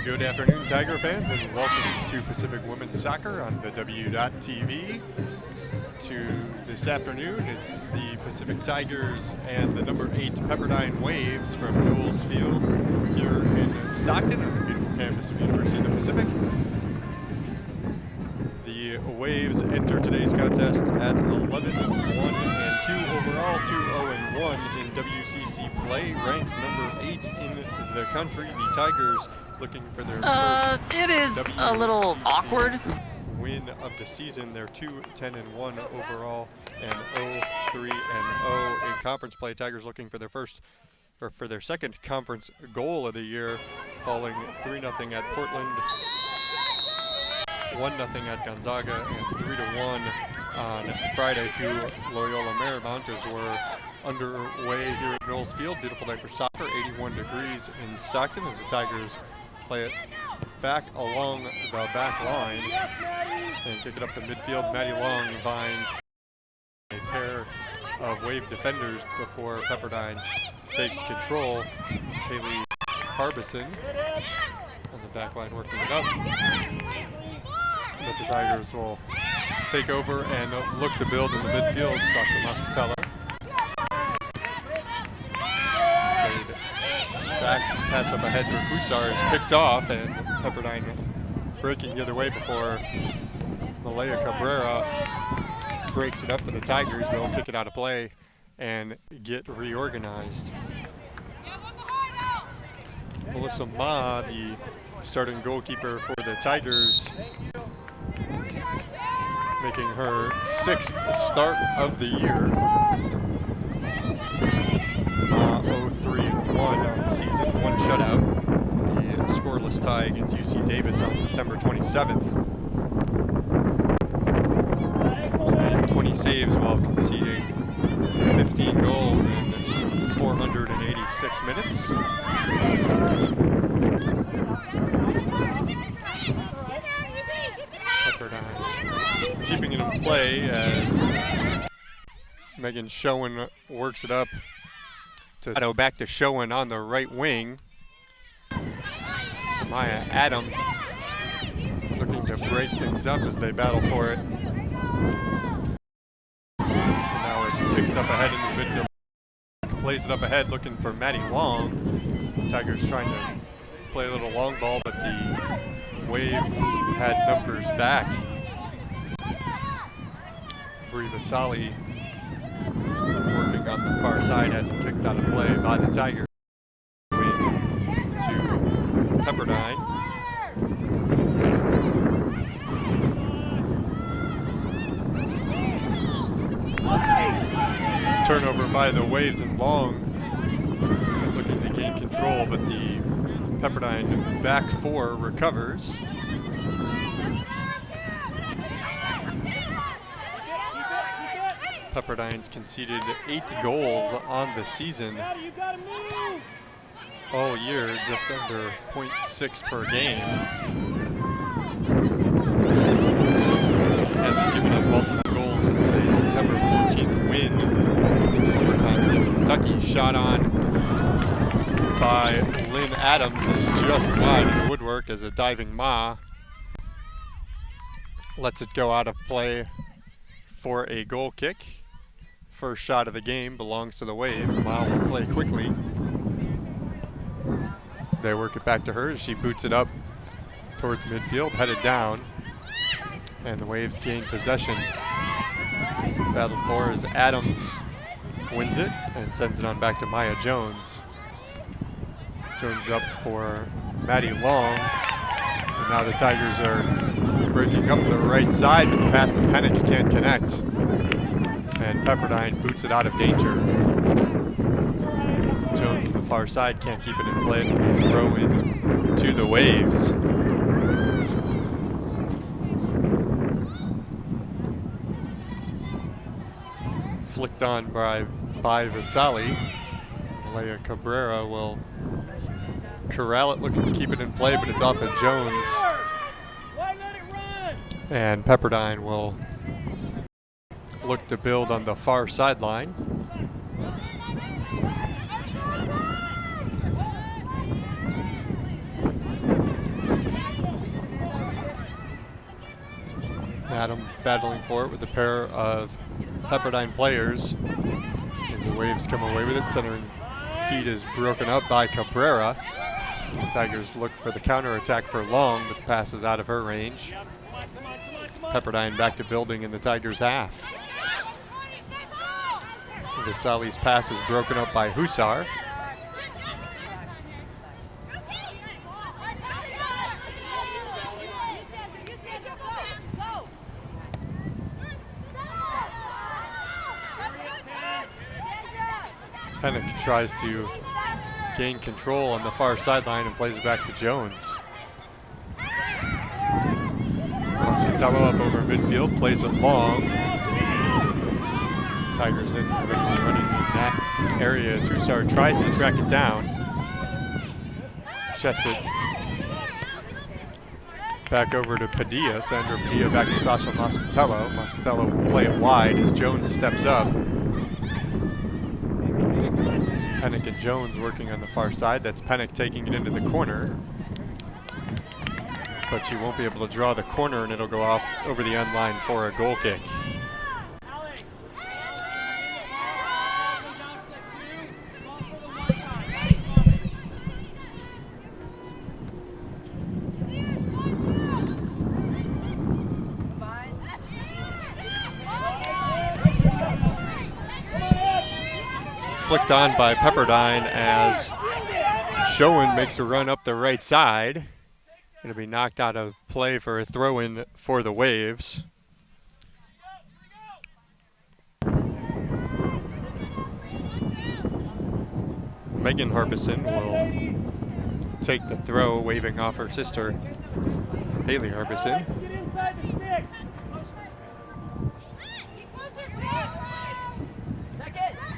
Good afternoon, Tiger fans, and welcome to Pacific Women's Soccer on the W.TV. This afternoon, it's the Pacific Tigers and the number 8 Pepperdine Waves from Knowles Field here in Stockton on the beautiful campus of University of the Pacific. The Waves enter today's contest at 11-1-2 overall, 2-0-1 in WCC play, ranked number 8 in the country. The Tigers looking for their first it is a little awkward win of the season. They're 2-10-1 overall and 0-3-0 in conference play. Tigers looking for their second conference goal of the year, falling 3-0 at Portland, 1-0 at Gonzaga, and 3-1 on Friday to Loyola Marymount as we're underway here at Knowles Field. Beautiful day for soccer, 81 degrees in Stockton as the Tigers play it back along the back line and kick it up to midfield. Maddie Long vying a pair of Wave defenders before Pepperdine takes control. Haley Harbison on the back line working it up. But the Tigers will take over and look to build in the midfield. Sasha Mascatella. Back pass up ahead for Hussar is picked off, and Pepperdine breaking the other way before Malaya Cabrera breaks it up for the Tigers. They'll kick it out of play and get reorganized. Melissa Ma, the starting goalkeeper for the Tigers, making her 6th start of the year. 0-3-1 on the season, 1 shutout. The scoreless tie against UC Davis on September 27th. She made 20 saves while conceding 15 goals in 486 minutes. Pepperdine keeping it in play as Megan Schoen works it up to back to Schoen on the right wing. Samaya Adam looking to break things up as they battle for it. And now it kicks up ahead into the midfield. Plays it up ahead looking for Maddie Long. Tigers trying to play a little long ball, but the Waves had numbers back. Bri Vasali working on the far side as it kicked out of play by the Tigers. Win to Pepperdine. Turnover by the Waves and Long looking to gain control, but the Pepperdine back four recovers. Pepperdine's conceded 8 goals on the season all year, just under 0.6 per game. Hasn't given up multiple goals since a September 14th win in overtime against Kentucky. Shot on by Lynn Adams is just wide of the woodwork as a diving Ma lets it go out of play for a goal kick. First shot of the game belongs to the Waves. Ma will play quickly. They work it back to her as she boots it up towards midfield, headed down, and the Waves gain possession. Battled for as Adams wins it and sends it on back to Maya Jones. Jones up for Maddie Long, and now the Tigers are breaking up the right side, but the pass to Pennick can't connect. And Pepperdine boots it out of danger. Jones on the far side can't keep it in play. Throw in to the Waves. Flicked on by Vasali. Malaya Cabrera will corral it, looking to keep it in play, but it's off of Jones. And Pepperdine will look to build on the far sideline. Adam battling for it with a pair of Pepperdine players as the Waves come away with it. Centering feed is broken up by Cabrera. The Tigers look for the counterattack for Long, but the pass is out of her range. Pepperdine back to building in the Tigers' half. Vasali's pass is broken up by Hussar. Pennick tries to gain control on the far sideline and plays it back to Jones. Moscatello up over midfield, plays it long. Tigers didn't have anyone running in that area as Hussar tries to track it down. Chests it back over to Padilla. Sandro Padilla back to Sasha Moscatello. Moscatello will play it wide as Jones steps up. Pennick and Jones working on the far side. That's Pennick taking it into the corner. But she won't be able to draw the corner, and it'll go off over the end line for a goal kick. Flicked on by Pepperdine as Schoen makes a run up the right side. It'll be knocked out of play for a throw-in for the Waves. Megan Harbison will take the throw, waving off her sister, Haley Harbison.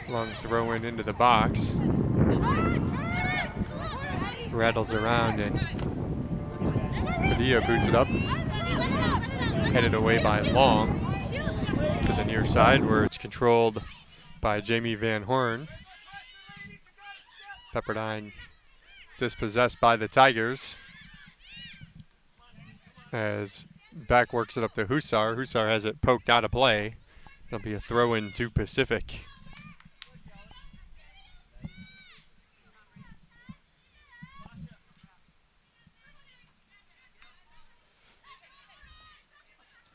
Long throw in into the box. Rattles around and Padilla boots it up. Headed away by Long to the near side where it's controlled by Jamie Van Horn. Pepperdine dispossessed by the Tigers as back works it up to Hussar. Hussar has it poked out of play. It'll be a throw in to Pacific.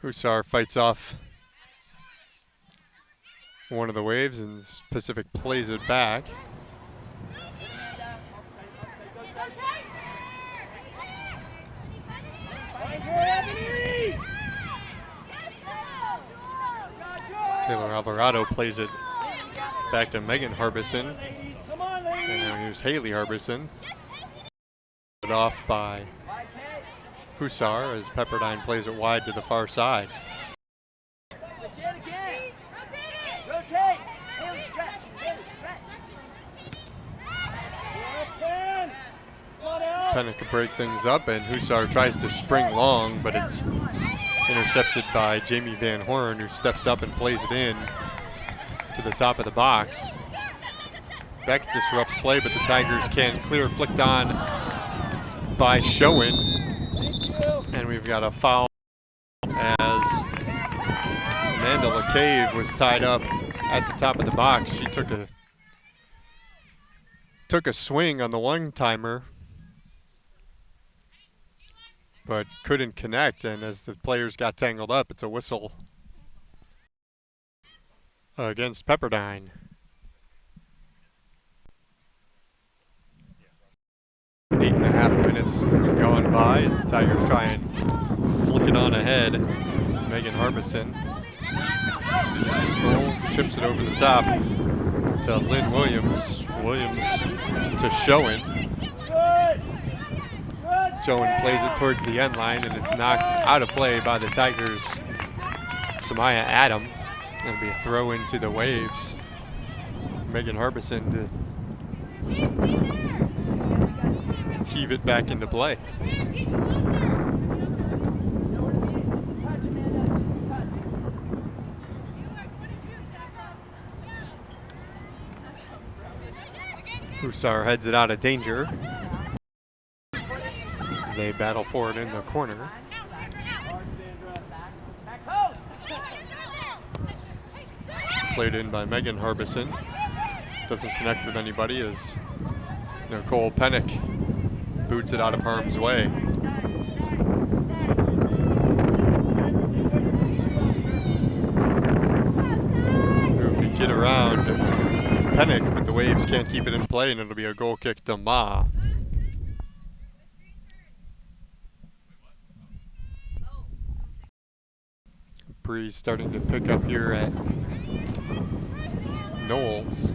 Hussar fights off one of the Waves and Pacific plays it back. Taylor Alvarado plays it back to Megan Harbison. And now here's Haley Harbison. It off by Hussar as Pepperdine plays it wide to the far side. Pennick to break things up, and Hussar tries to spring long, but it's intercepted by Jamie Van Horn, who steps up and plays it in to the top of the box. Beck disrupts play, but the Tigers can't clear. Flicked on by Schoen. And we've got a foul as Amanda LeCave was tied up at the top of the box. She took a swing on the one-timer, but couldn't connect, and as the players got tangled up, it's a whistle against Pepperdine. Eight and a half minutes gone by as the Tigers try and flick it on ahead. Megan Harbison gets control, chips it over the top to Lynn Williams. Williams to Schoen. Schoen plays it towards the end line, and it's knocked out of play by the Tigers' Samaya Adam. It'll be a throw into the Waves. Megan Harbison to heave it back into play. Hussar heads it out of danger as they battle for it in the corner. played in by Megan Harbison. Doesn't connect with anybody as Nicole Pennick boots it out of harm's way. Who could get around Pennick, but the Waves can't keep it in play, and it'll be a goal kick to Ma. Breeze starting to pick up here at Knowles.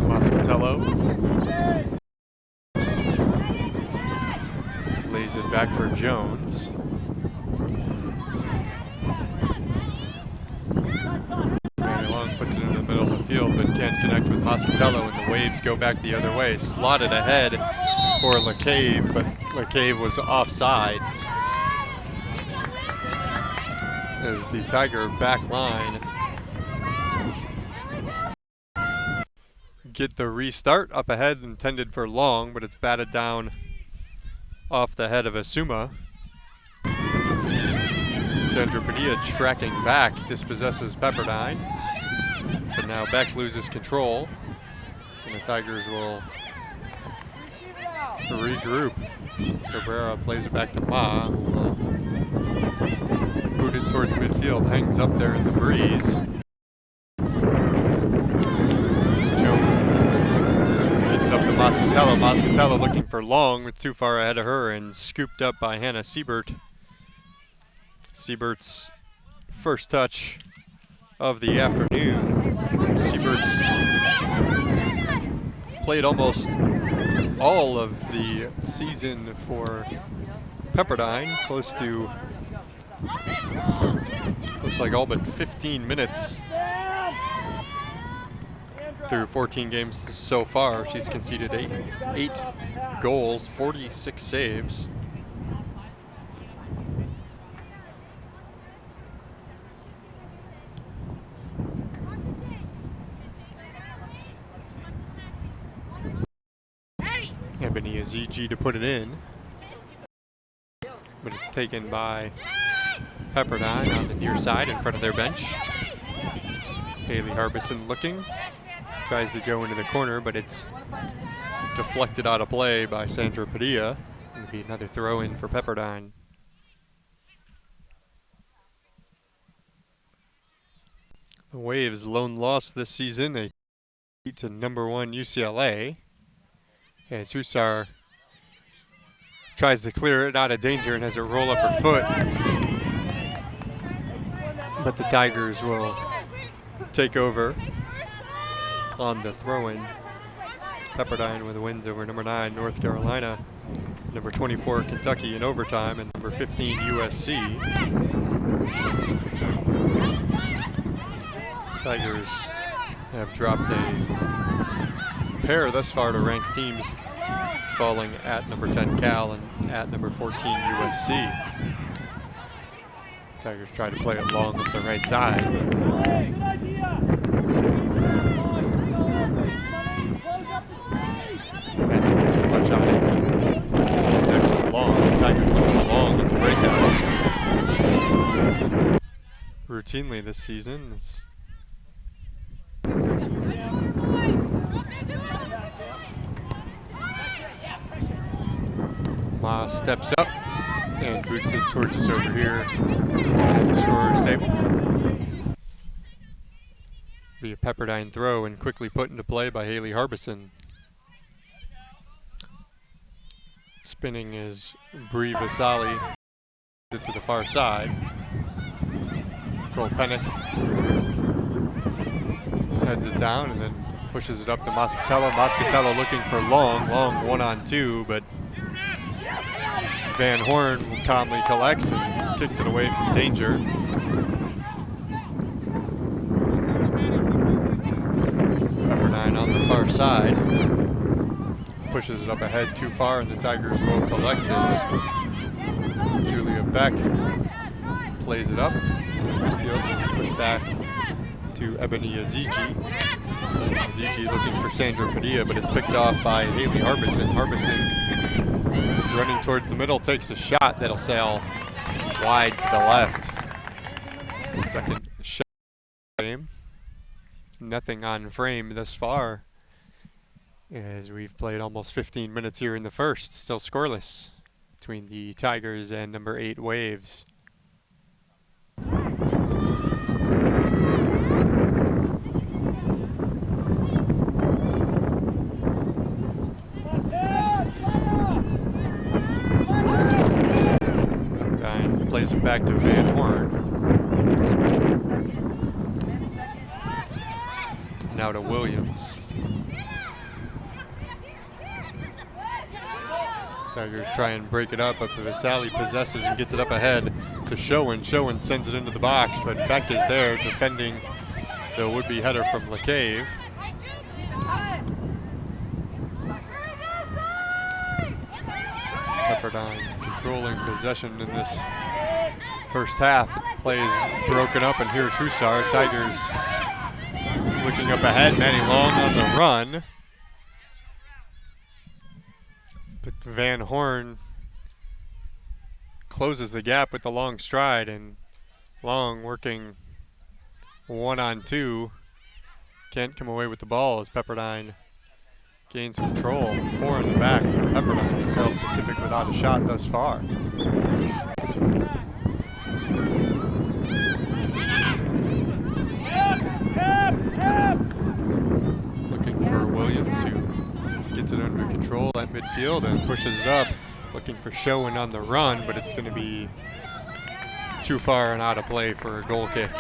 Moscatello lays it back for Jones. Long puts it in the middle of the field, but can't connect with Moscatello, and the Waves go back the other way. Slotted ahead for LeCave, but LeCave was offsides as the Tiger back line get the restart. Up ahead, intended for Long, but it's batted down off the head of Asuma. Sandra Padilla tracking back, dispossesses Pepperdine, but now Beck loses control, and the Tigers will regroup. Cabrera plays it back to Ma, who will boot it towards midfield, hangs up there in the breeze. Jones gets it up to Moscatello. Moscatello looking for Long, but too far ahead of her and scooped up by Hannah Siebert. Siebert's first touch of the afternoon. Siebert's played almost all of the season for Pepperdine, close to, looks like all but 15 minutes through 14 games so far. She's conceded eight goals, 46 saves. Ebony Azigi to put it in, but it's taken by Pepperdine on the near side in front of their bench. Haley Harbison looking, tries to go into the corner, but it's deflected out of play by Sandra Padilla. It'll be another throw in for Pepperdine. The Waves' lone loss this season, a defeat to #1 UCLA. As Hussar tries to clear it out of danger and has it roll up her foot. But the Tigers will take over on the throw-in. Pepperdine with wins over #9 North Carolina, #24 Kentucky in overtime, and #15 USC. Tigers have dropped a pair thus far to ranked teams, falling at #10 Cal and at #14 USC. Tigers try to play it long up the right side. That's too much on it to connect with Long. The Tigers looking for Long in the breakout. Routinely this season, it's Ma steps up and boots it towards us over here at the scorer's table. Be a Pepperdine throw and quickly put into play by Haley Harbison. Spinning is Bree Vasali to the far side. Cole Pennick heads it down and then pushes it up to Moscatello. Moscatello looking for Long 1-on-2, but Van Horn calmly collects and kicks it away from danger. Pepperdine on the far side pushes it up ahead too far, and the Tigers will collect as Julia Beck plays it up to the midfield, and it's pushed back to Ebony Azigi. Azigi looking for Sandra Padilla, but it's picked off by Haley Harbison. Harbison running towards the middle, takes a shot that'll sail wide to the left. Second shot game. Nothing on frame thus far, as we've played almost 15 minutes here in the first. Still scoreless between the Tigers and number 8 Waves. Pepperdine plays it back to Van Horn. Now to Williams. Tigers try and break it up, but Vasali possesses and gets it up ahead to Schoen. Schoen sends it into the box, but Beck is there defending the would-be header from LeCave. Pepperdine controlling possession in this first half. The play is broken up, and here's Hussar. Tigers looking up ahead. Manny Long on the run. But Van Horn closes the gap with the long stride, and Long working 1-on-2. Can't come away with the ball as Pepperdine gains control. 4 in the back for Pepperdine. Has held Pacific without a shot thus far. Looking for Williams, who gets it under control at midfield and pushes it up. Looking for Schoen on the run, but it's going to be too far and out of play for a goal kick.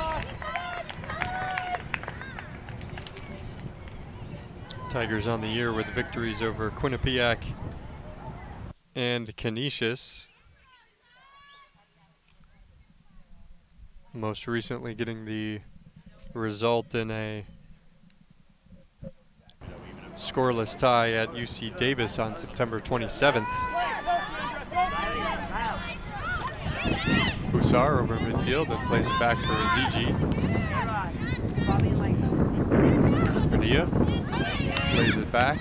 Tigers on the year with victories over Quinnipiac and Canisius. Most recently getting the result in a scoreless tie at UC Davis on September 27th. Hussar over midfield and plays it back for Aziji. Padilla plays it back.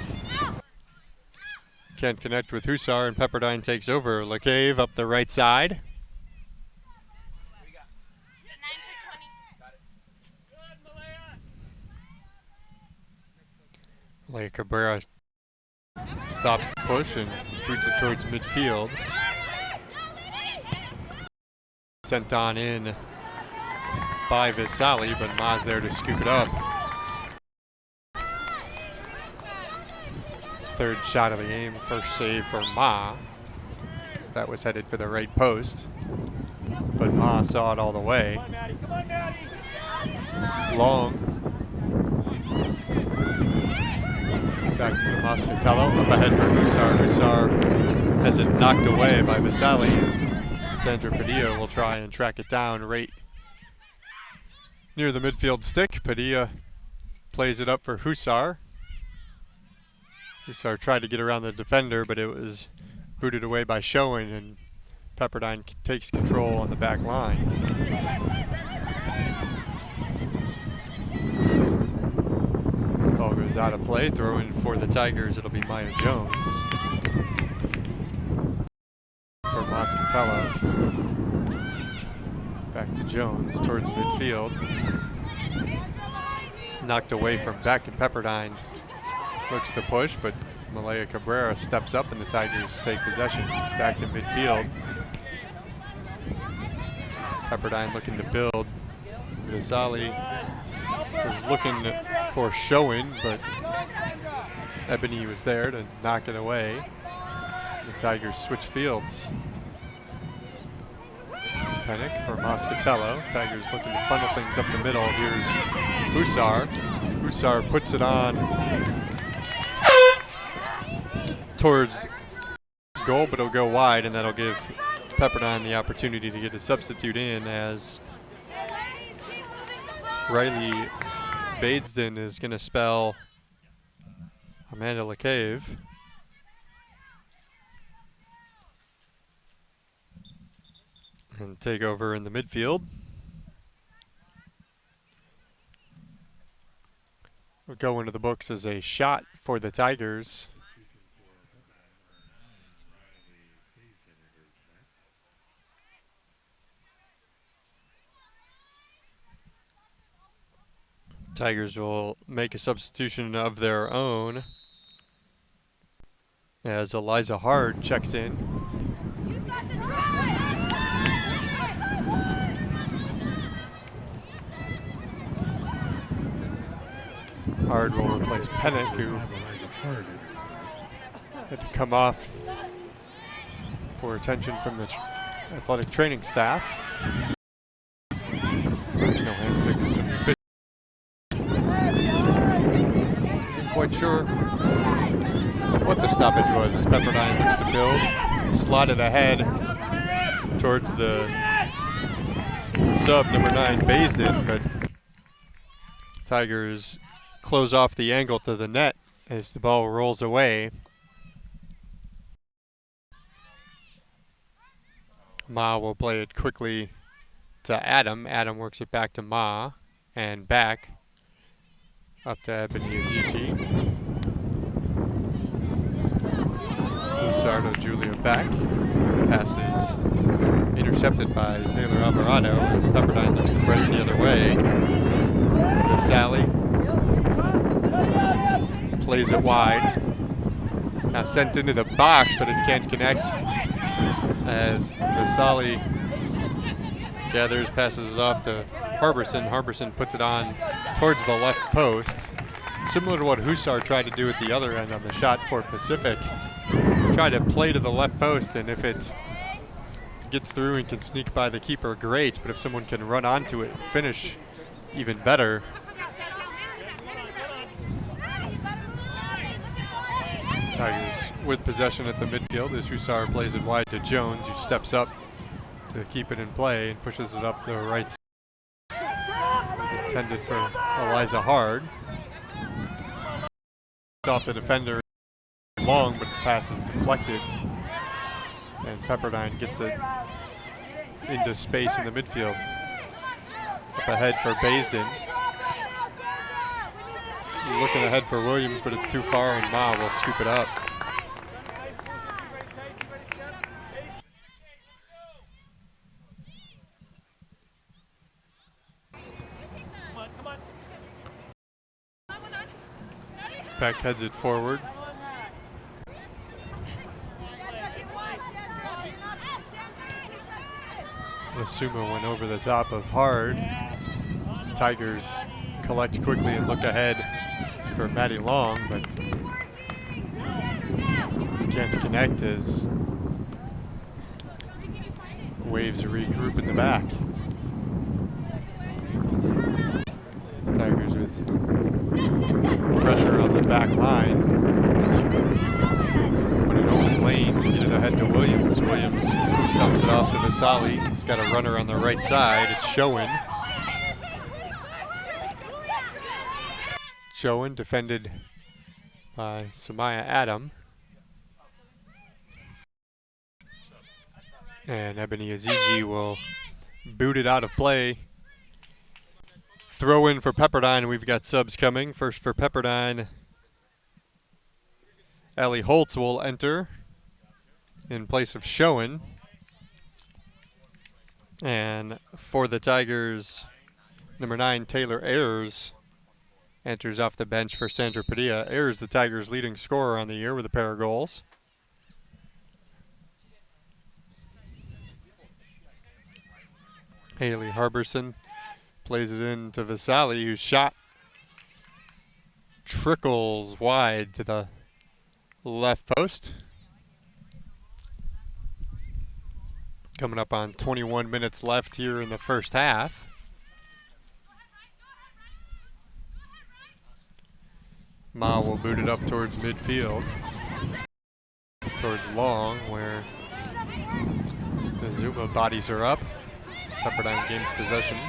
Can't connect with Hussar, and Pepperdine takes over. LeCave up the right side. Malaya Cabrera stops the push and boots it towards midfield. Sent on in by Vasali, but Ma's there to scoop it up. Third shot of the game, first save for Ma. That was headed for the right post, but Ma saw it all the way. Long. Back to Moscatello, up ahead for Hussar. Hussar has it knocked away by Vasali. Sandra Padilla will try and track it down right near the midfield stick. Padilla plays it up for Hussar. Hussar tried to get around the defender, but it was booted away by Schoen, and Pepperdine takes control on the back line. Ball goes out of play. Throw in for the Tigers. It'll be Maya Jones. For Moscatello. Back to Jones towards midfield. Knocked away from Beck, and Pepperdine looks to push, but Malaya Cabrera steps up and the Tigers take possession. Back to midfield. Pepperdine looking to build. Vasali was looking for Schoen, but Ebony was there to knock it away. The Tigers switch fields. Pennick for Moscatello. Tigers looking to funnel things up the middle. Here's Hussar. Hussar puts it on towards goal, but it'll go wide, and that'll give Pepperdine the opportunity to get a substitute in, as Riley Badesden is going to spell Amanda LeCave. And take over in the midfield. Will go into the books as a shot for the Tigers. Tigers will make a substitution of their own as Eliza Hard checks in. Hard will replace Pennick, who had to come off for attention from the athletic training staff. No hand signals from the official. Isn't quite sure what the stoppage was as Pepperdine looks to build. Slotted ahead towards the sub number 9 Baisden, but Tigers close off the angle to the net as the ball rolls away. Ma will play it quickly to Adam. Adam works it back to Ma and back up to Ebony Azizi. Usardo Julia back. Pass is intercepted by Taylor Alvarado as Pepperdine looks to break the other way. Sally plays it wide. Now sent into the box, but it can't connect as Vasali gathers, passes it off to Harbison. Harbison puts it on towards the left post. Similar to what Hussar tried to do at the other end on the shot for Pacific. Try to play to the left post, and if it gets through and can sneak by the keeper, great. But if someone can run onto it and finish, even better. Tigers with possession at the midfield as Hussar plays it wide to Jones, who steps up to keep it in play and pushes it up the right side. Intended for Eliza Hard. Off the defender long, but the pass is deflected. And Pepperdine gets it into space in the midfield. Up ahead for Baisden. Looking ahead for Williams, but it's too far, and Ma will scoop it up. Peck heads it forward. Asuma went over the top of Hard. Tigers collect quickly and look ahead for Maddie Long, but can't connect as Waves regroup in the back. Tigers with pressure on the back line. But an open lane to get it ahead to Williams. Williams dumps it off to Vasali. He's got a runner on the right side. It's Showen. Showen defended by Samaya Adam. And Ebony Azizi will boot it out of play. Throw in for Pepperdine, and we've got subs coming. First for Pepperdine, Allie Holtz will enter in place of Showen. And for the Tigers, number 9, Taylor Ayers enters off the bench for Sandra Padilla. Ayers, the Tigers' leading scorer on the year with a pair of goals. Haley Harbison plays it in to Vasali, whose shot trickles wide to the left post. Coming up on 21 minutes left here in the first half. Ma will boot it up towards midfield, towards Long, where Azuma bodies her up. Pepperdine gains possession.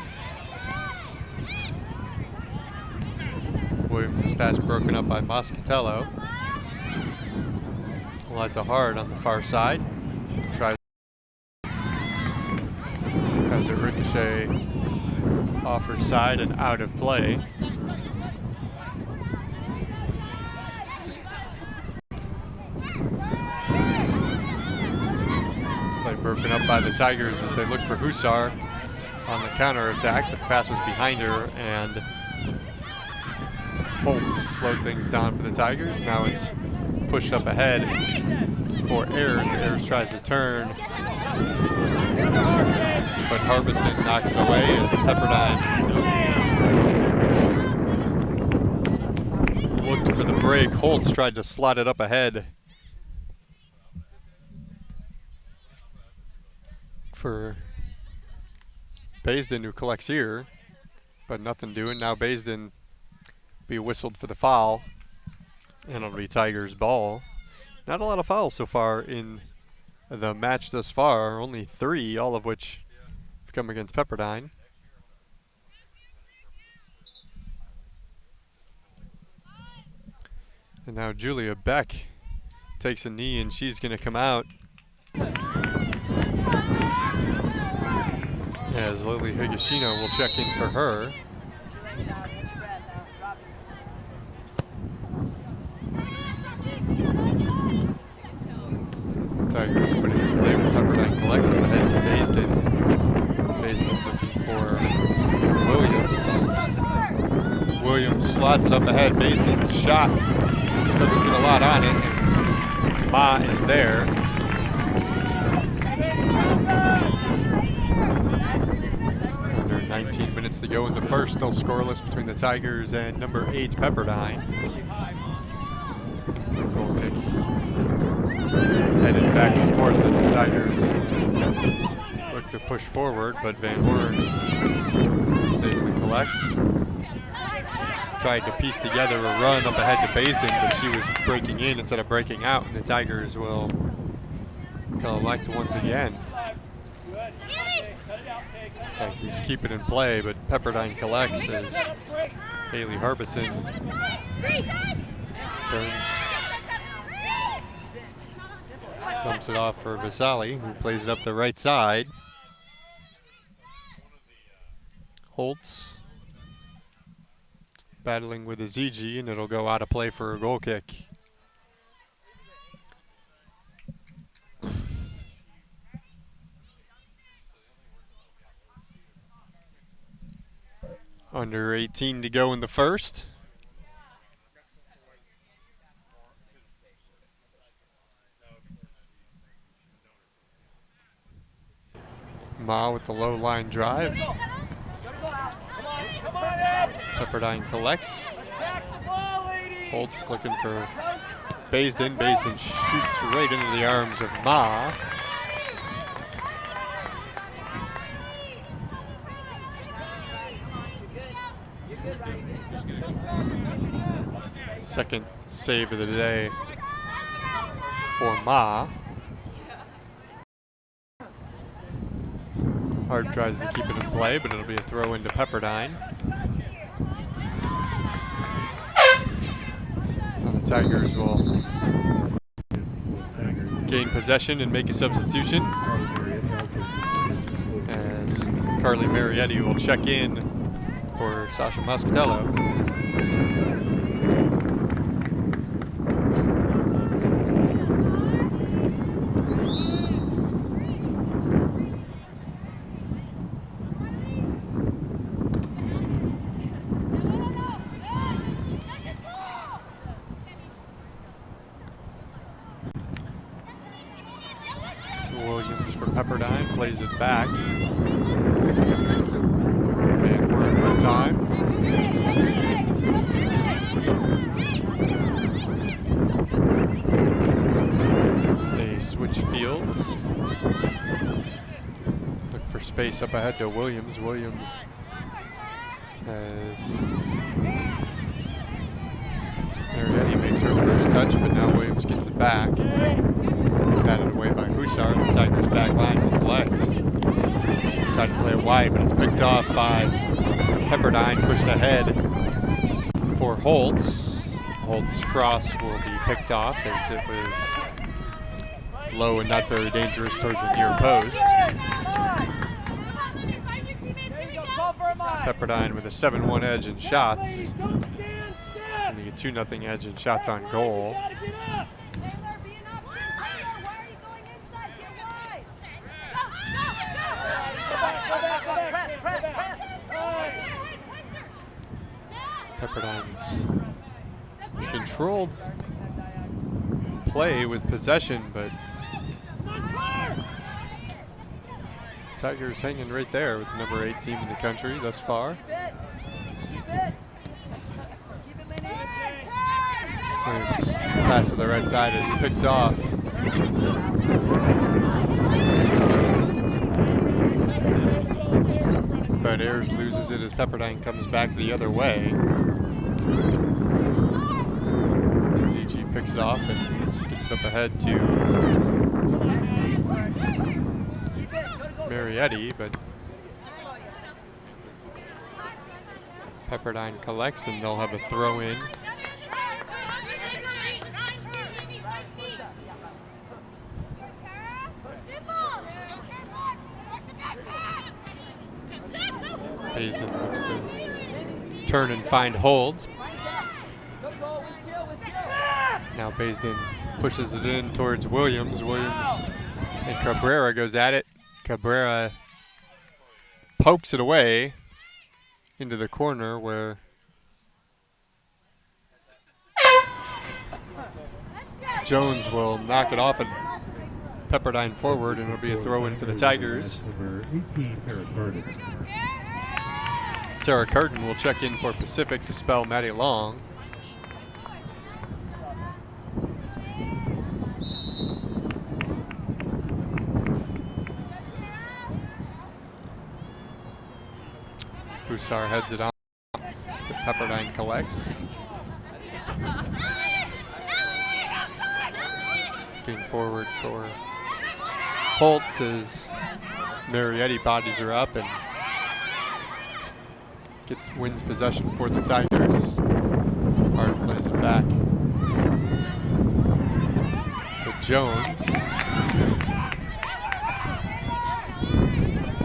Williams' pass broken up by Moscatello. Eliza Hard on the far side. Tries. Has it ricochet off her side and out of play. Play broken up by the Tigers as they look for Hussar on the counter attack, but the pass was behind her, and Holtz slowed things down for the Tigers. Now it's pushed up ahead for Ayers. Ayers tries to turn, but Harbison knocks it away as Pepperdine looked for the break. Holtz tried to slot it up ahead for Baisden, who collects here, but nothing doing. Now Baisden be whistled for the foul, and it'll be Tigers ball. Not a lot of fouls so far in the match thus far, only 3, all of which have come against Pepperdine. And now Julia Beck takes a knee, and she's going to come out as Lily Higashino will check in for her. Tigers putting in play with Pepperdine collects up ahead for Baisden. Baisden looking for Williams. Williams slots it up ahead. Baisden's shot doesn't get a lot on it, and Ma is there. Under 19 minutes to go in the first, still scoreless between the Tigers and number 8 Pepperdine. Goal kick headed back and forth as the Tigers look to push forward, but Van Horn safely collects. Tried to piece together a run up ahead to Baisden, but she was breaking in instead of breaking out, and the Tigers will collect once again. Tigers keep it in play, but Pepperdine collects as Haley Harbison turns. Dumps it off for Vasali, who plays it up the right side. Holtz battling with Aziji, and it'll go out of play for a goal kick. Under 18 to go in the first. Ma with the low line drive. Pepperdine collects. Holtz looking for Baisden. Baisden shoots right into the arms of Ma. Second save of the day for Ma. Hard tries to keep it in play, but it'll be a throw into Pepperdine. Now the Tigers will gain possession and make a substitution, as Carly Marietti will check in for Sasha Muscatello. Williams for Pepperdine plays it back. Van Horn with time. They switch fields. Look for space up ahead to Williams. Williams as Marietti makes her first touch, but now Williams gets it back. Batted away by Hussar. The Tigers back line will collect. Tried to play it wide, but it's picked off by Pepperdine, pushed ahead for Holtz. Holt's cross will be picked off as it was low and not very dangerous towards the near post. Pepperdine with a 7-1 edge in shots. And a 2-0 edge in shots on goal. Pepperdine's controlled play with possession, but Tigers hanging right there with the number 8 team in the country thus far. Williams pass to the right side is picked off. But Ayers loses it as Pepperdine comes back the other way. ZG picks it off and gets it up ahead to Marietti, but Pepperdine collects and they'll have a throw in. Baisden looks to turn and find holds. Now Baisden pushes it in towards Williams. Williams and Cabrera goes at it. Cabrera pokes it away into the corner where Jones will knock it off and Pepperdine forward, and it'll be a throw in for the Tigers. Tara Curtin will check in for Pacific to spell Maddie Long. Hussar heads it on. Pepperdine collects. Looking forward for Holtz as Marietti bodies her up and wins possession for the Tigers. Hart plays it back to Jones.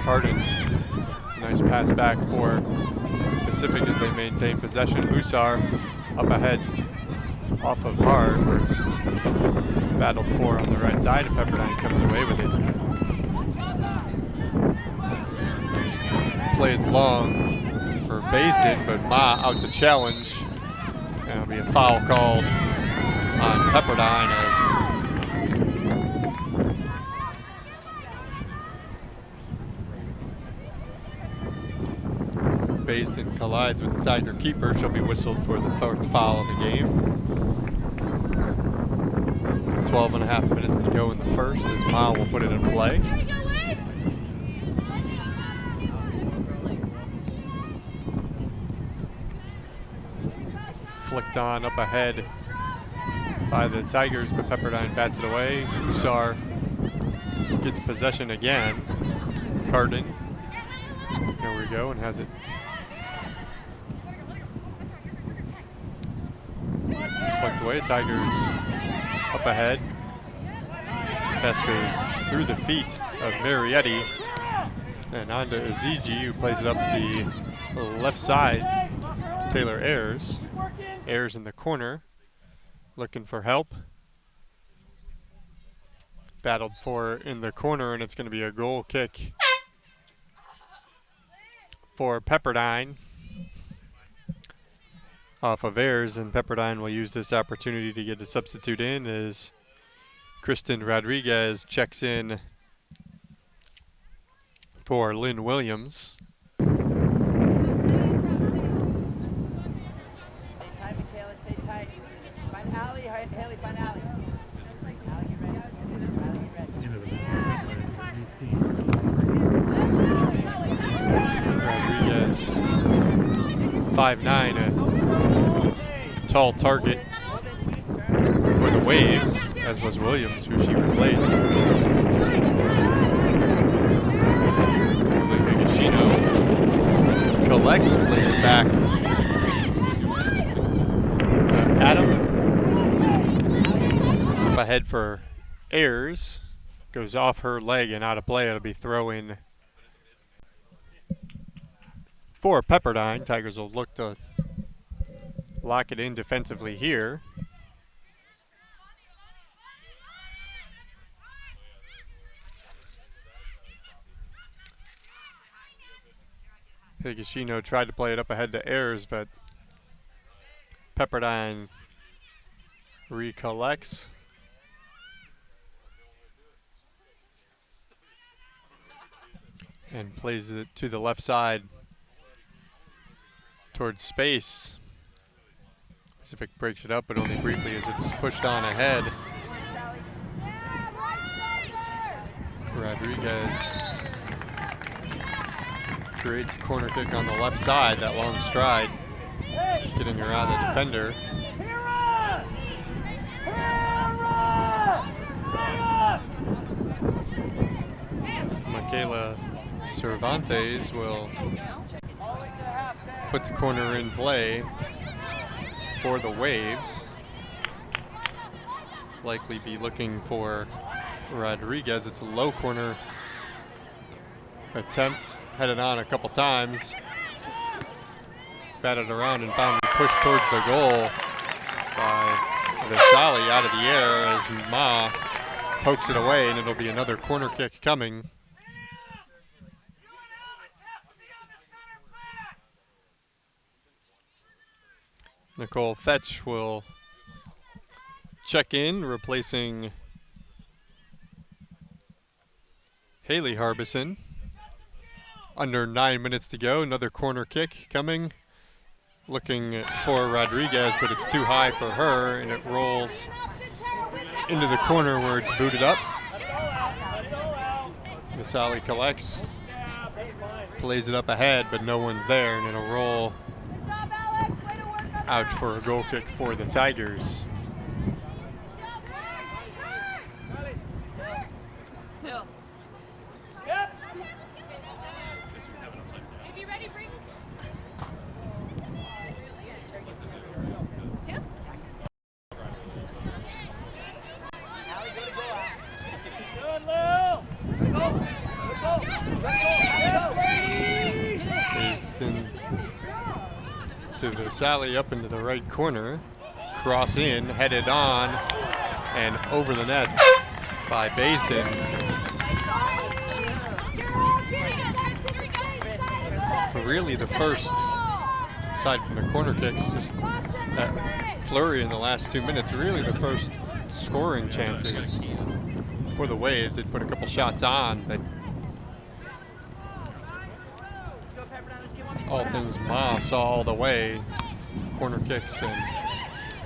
Carden, nice pass back for Pacific as they maintain possession. Hussar up ahead off of Hart, where it's battled for on the right side, and Pepperdine comes away with it. Played long for Baisden, but Ma out to challenge. And it'll be a foul called on Pepperdine as Baisden collides with the Tiger keeper. She'll be whistled for the 4th foul of the game. 12.5 minutes to go in the first as Ma will put it in play. Flicked on up ahead by the Tigers, but Pepperdine bats it away. Hussar gets possession again. Carden, there we go, and has it plucked away. Tigers up ahead. Pass goes through the feet of Marietti and on to Azigi, who plays it up the left side. Taylor Ayers. Ayers in the corner, looking for help. Battled for in the corner, and it's going to be a goal kick for Pepperdine off of Ayers, and Pepperdine will use this opportunity to get a substitute in as Kristen Rodriguez checks in for Lynn Williams. Rodriguez, 5'9", a tall target for the Waves, as was Williams, who she replaced. Higashino collects, plays it back to Adam. Up ahead for Ayers. Goes off her leg and out of play. It'll be throw-in for Pepperdine. Tigers will look to lock it in defensively here. Higashino tried to play it up ahead to Ayers, but Pepperdine recollects. And plays it to the left side towards space. Pacific breaks it up, but only briefly as it's pushed on ahead. Rodriguez creates a corner kick on the left side, that long stride, just getting around the defender. Michaela Cervantes will put the corner in play for the Waves. Likely be looking for Rodriguez. It's a low corner attempt, headed on a couple times, batted around and finally pushed towards the goal by Vasali out of the air as Ma pokes it away, and it'll be another corner kick coming. Nicole Fetch will check in, replacing Haley Harbison. Under 9 minutes to go, another corner kick coming. Looking for Rodriguez, but it's too high for her, and it rolls into the corner where it's booted up. Vasali collects, plays it up ahead, but no one's there, and it'll roll out for a goal kick for the Tigers. To Vasali up into the right corner, cross in, headed on, and over the net by Baisden. Really the first, aside from the corner kicks, just that flurry in the last 2 minutes, really the first scoring chances for the Waves. They'd put a couple shots on, but all things Ma saw all the way. Corner kicks, and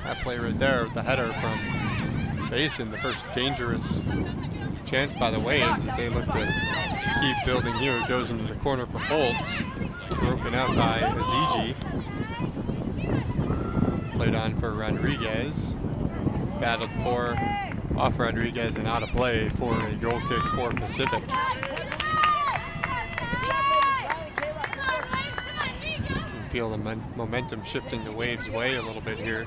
that play right there with the header from Baisden, the first dangerous chance by the Waves as they look to keep building here. It goes into the corner for Holtz, broken out by Aziji. Played on for Rodriguez, battled for off Rodriguez and out of play for a goal kick for Pacific. Feel the momentum shifting the Waves' way a little bit here.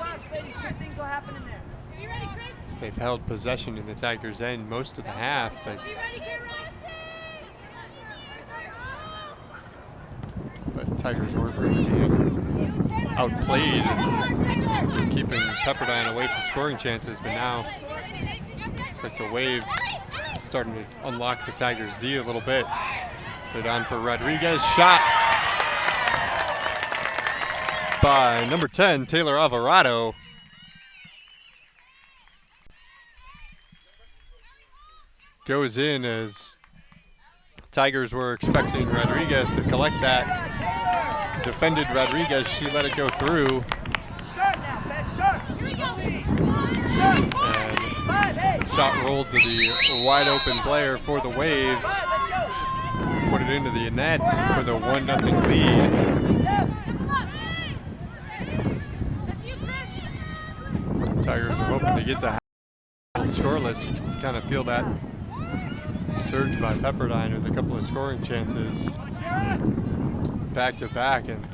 They've held possession in the Tigers' end most of the half, but Tigers weren't really being outplayed as keeping Pepperdine away from scoring chances, but now it's like the Waves starting to unlock the Tigers' D a little bit. Put on for Rodriguez, shot by number 10, Taylor Alvarado. Goes in as Tigers were expecting Rodriguez to collect that. Defended Rodriguez, she let it go through. And shot rolled to the wide open player for the Waves. Put it into the net for the 1-0 lead. Tigers are hoping to get to scoreless. You can kind of feel that surge by Pepperdine with a couple of scoring chances back to back, and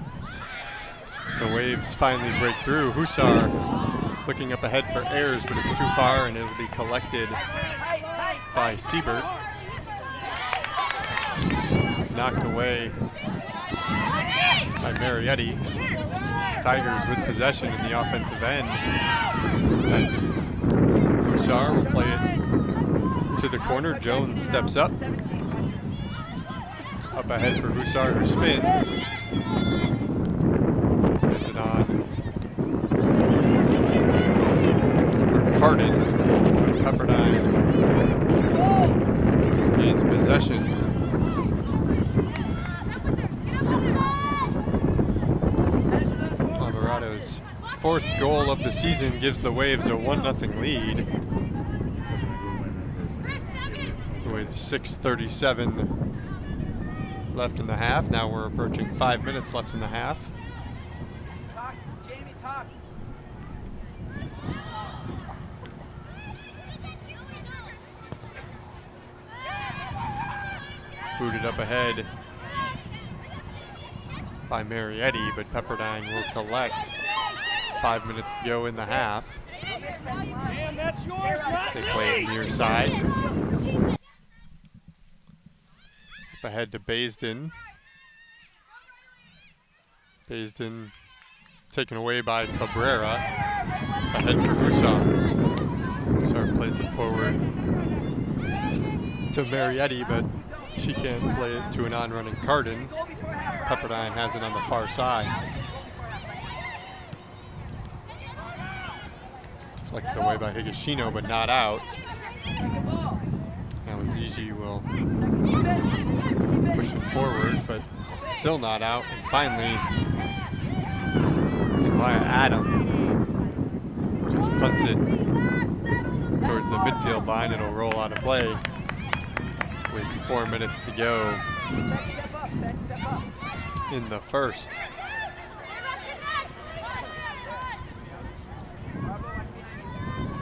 the Waves finally break through. Hussar looking up ahead for Ayers, but it's too far, and it'll be collected by Siebert. Knocked away by Marietti. Tigers with possession in the offensive end. Back to Hussar will play it to the corner. Jones steps up. Up ahead for Hussar, who spins. Plays it on Cardin, but Pepperdine gains possession. Alvarado's 4th goal of the season gives the Waves a 1-0 lead with 6:37 left in the half. Now we're approaching 5 minutes left in the half. Booted up ahead by Marietti, but Pepperdine will collect. 5 minutes to go in the half. Sam, that's yours, not They play it near side. Up ahead to Baisden. Baisden taken away by Cabrera. Ahead for Hussar. Hussar plays it forward to Marietti, but she can't play it to an on-running Cardin. Pepperdine has it on the far side. Deflected away by Higashino, but not out. Now Zigi will push it forward, but still not out. And finally, Samaya Adam just punts it towards the midfield line. It'll roll out of play with 4 minutes to go in the first.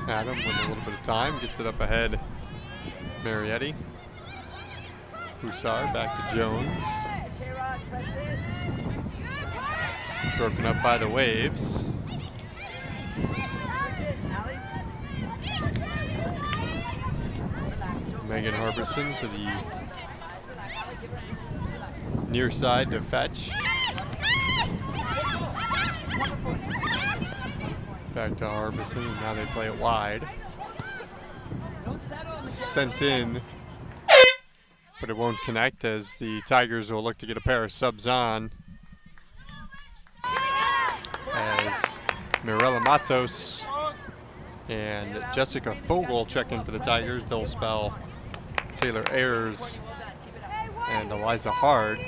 Adam with a little bit of time gets it up ahead. Marietti. Hussar back to Jones. Broken up by the Waves. Megan Harbison to the near side to fetch. Back to Harbison, and now they play it wide. Sent in, but it won't connect as the Tigers will look to get a pair of subs on. As Mirella Matos and Jessica Fogel check in for the Tigers. They'll spell Taylor Ayers and Eliza Hard.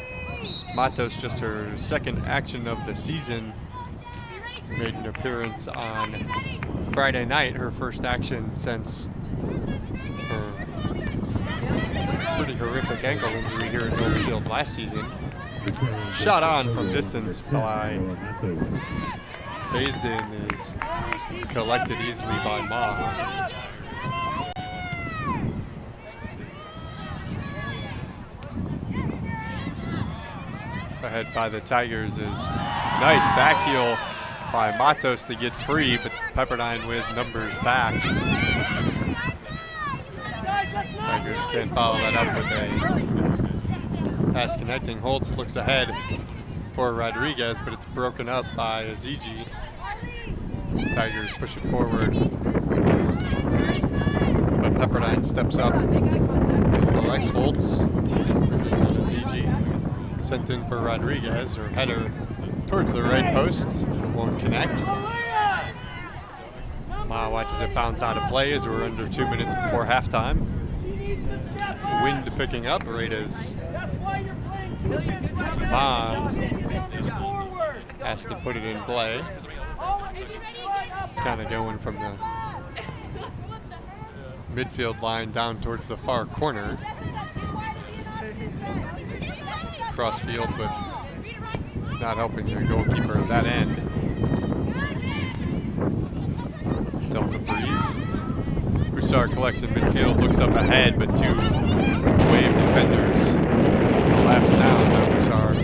Matos, just her 2nd action of the season, made an appearance on Friday night, her 1st action since her pretty horrific ankle injury here at Millsfield last season. Shot on from distance by Baisden is collected easily by Ma. Ahead by the Tigers is nice back heel by Matos to get free, but Pepperdine with numbers back. Tigers can't follow that up with a pass connecting. Holtz looks ahead for Rodriguez, but it's broken up by Azigi. Tigers push it forward, but Pepperdine steps up, collects Holtz, and Azigi sent in for Rodriguez. Her header towards the right post, won't connect. Ma watches it bounce out of play as we're under 2 minutes before halftime. Wind picking up right as Ma has to put it in play. It's kind of going from the midfield line down towards the far corner. Cross field, but not helping the goalkeeper at that end. Delta Breeze. Hussar collects in midfield, looks up ahead, but 2 Wave defenders collapse down. Now Hussar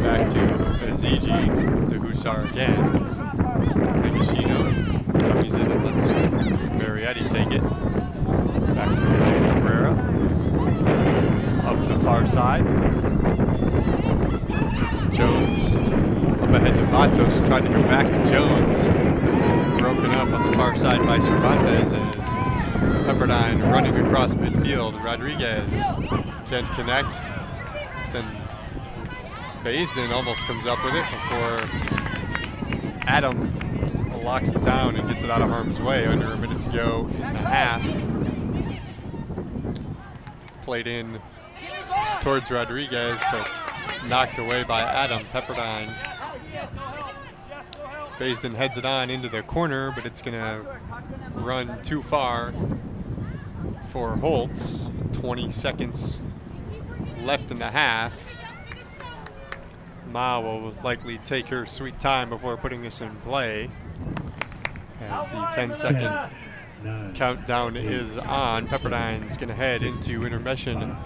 back to Azigi, to Hussar again. Higashino dummies it and lets Marietti take it. Back to Malay Cabrera. Up the far side. Jones up ahead to Matos, trying to go back to Jones. It's broken up on the far side by Cervantes as Pepperdine running across midfield. Rodriguez can't connect. Then Baisden almost comes up with it before Adam locks it down and gets it out of harm's way. Under a minute to go in the half. Played in towards Rodriguez, but knocked away by Adam. Pepperdine. Basden heads it on into the corner, but it's going to run too far for Holtz. 20 seconds left in the half. Ma will likely take her sweet time before putting this in play, as the 10-second countdown is on. Pepperdine's going to head into intermission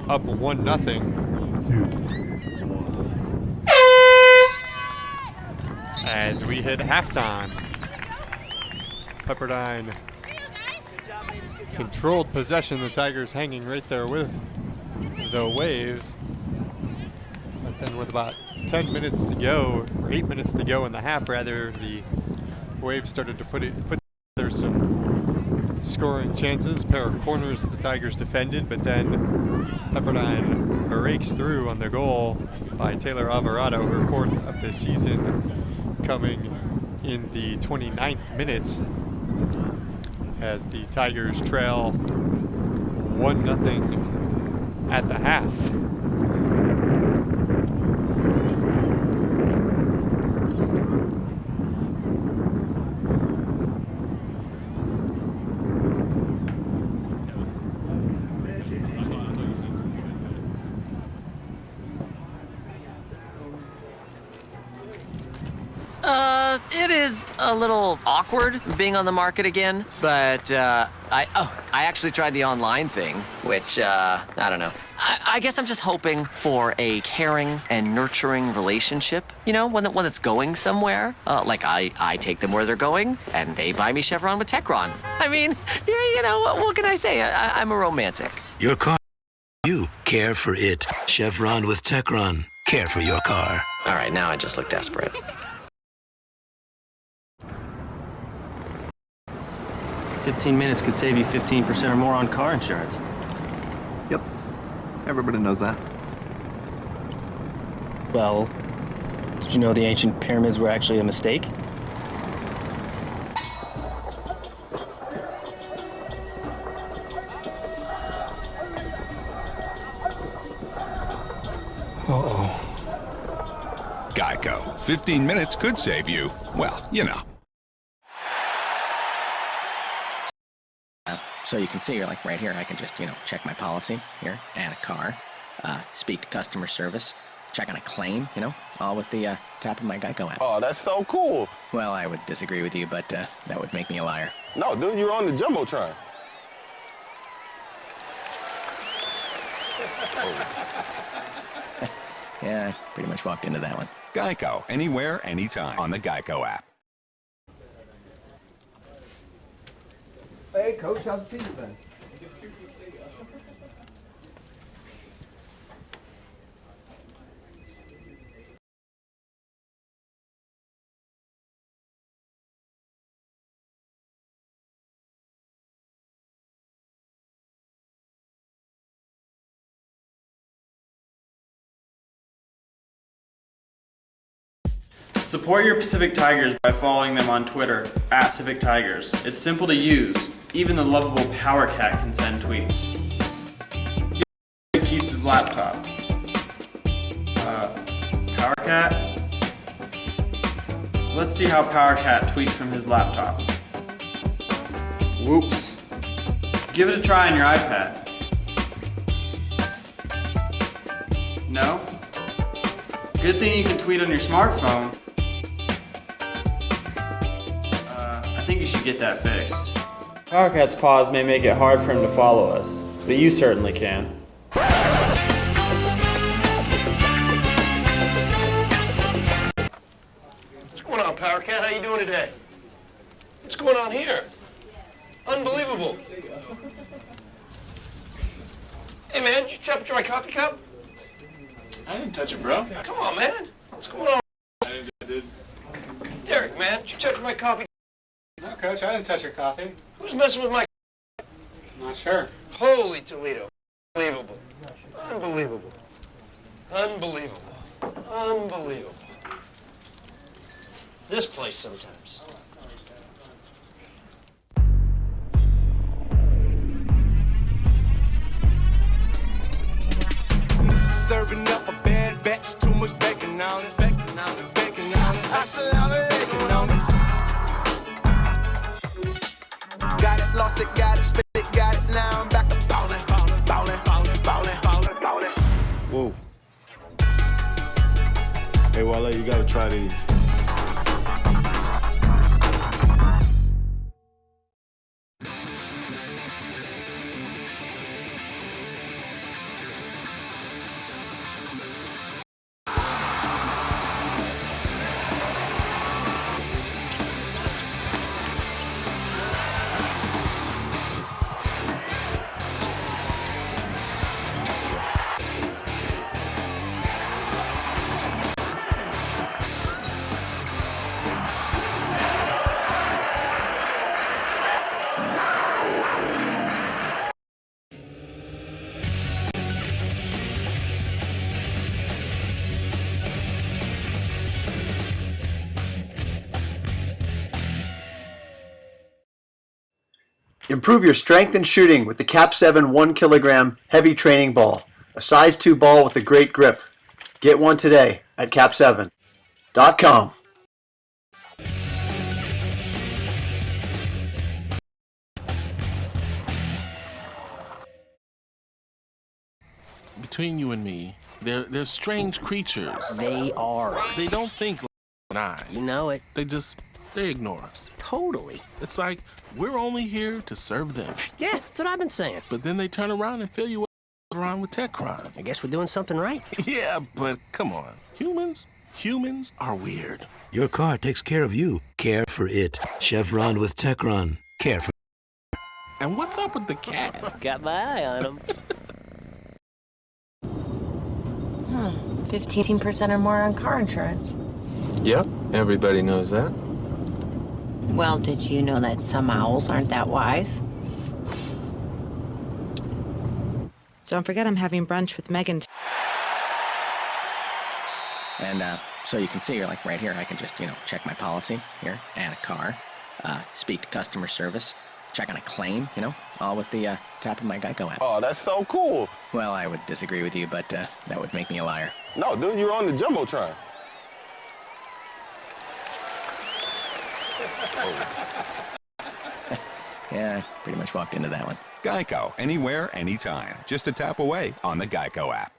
up 1-0 as we hit halftime. Pepperdine controlled possession. The Tigers hanging right there with the Waves. But then with about 10 minutes to go, or 8 minutes to go in the half rather, the Waves started to put there some scoring chances. Pair of corners that the Tigers defended, but then Pepperdine breaks through on the goal by Taylor Alvarado, her 4th of the season, coming in the 29th minute as the Tigers trail 1-0 at the half. It is a little awkward being on the market again, but I actually tried the online thing, which I don't know. I guess I'm just hoping for a caring and nurturing relationship. You know, one that's going somewhere. Like I take them where they're going, and they buy me Chevron with Techron. I mean, yeah, you know, what can I say? I'm a romantic. Your car, you care for it. Chevron with Techron. Care for your car. All right, now I just look desperate. 15 minutes could save you 15% or more on car insurance. Yep. Everybody knows that. Well, did you know the ancient pyramids were actually a mistake? Uh-oh. Geico. 15 minutes could save you, well, you know. So you can see, you're like right here, I can just, check my policy here, add a car, speak to customer service, check on a claim, all with the tap of my Geico app. Oh, that's so cool. Well, I would disagree with you, but that would make me a liar. No, dude, you're on the Jumbotron. Yeah, I pretty much walked into that one. Geico. Anywhere, anytime on the Geico app. Hey, Coach, how's the season been? Support your Pacific Tigers by following them on Twitter, @CivicTigers. It's simple to use. Even the lovable Power Cat can send tweets. He keeps his laptop. Power Cat? Let's see how Power Cat tweets from his laptop. Whoops. Give it a try on your iPad. No? Good thing you can tweet on your smartphone. I think you should get that fixed. PowerCat's pause may make it hard for him to follow us, but you certainly can. What's going on, Power Cat? How you doing today? What's going on here? Unbelievable. Hey, man, did you touch my coffee cup? I didn't touch it, bro. Come on, man. What's going on? I did. Derek, man, did you touch my coffee? No, Coach, I didn't touch your coffee. Who's messing with my... Not sure. Holy Toledo. Unbelievable. Unbelievable. Unbelievable. Unbelievable. This place sometimes. Serving up a bad batch, too much bacon on it. Bacon on it, bacon on it. Assalamu alaikum on it. Got it, lost it, got it, spit it, got it. Now I'm back to ballin', ballin', ballin', ballin', ballin', ballin', ballin'. Whoa. Hey, Wale, you gotta try these. Improve your strength in shooting with the Cap 7 1 kilogram heavy training ball, a size 2 ball with a great grip. Get one today at cap7.com. Between you and me, they're strange creatures. They are. They don't think like I. You know it. They ignore us. Totally. It's like we're only here to serve them. Yeah, that's what I've been saying. But then they turn around and fill you up around with tech crime. I guess we're doing something right. Yeah, but come on. Humans are weird. Your car takes care of you. Care for it. Chevron with Techron. Care for. And what's up with the cat? Got my eye on him. 15% or more on car insurance. Yep, everybody knows that. Well, did you know that some owls aren't that wise? Don't forget I'm having brunch with Megan. And so you can see, like right here, I can just, check my policy here, add a car, speak to customer service, check on a claim, all with the tap of my Geico app. Oh, that's so cool. Well, I would disagree with you, but that would make me a liar. No, dude, you're on the Jumbotron. Yeah, I pretty much walked into that one. Geico, anywhere, anytime. Just a tap away on the Geico app.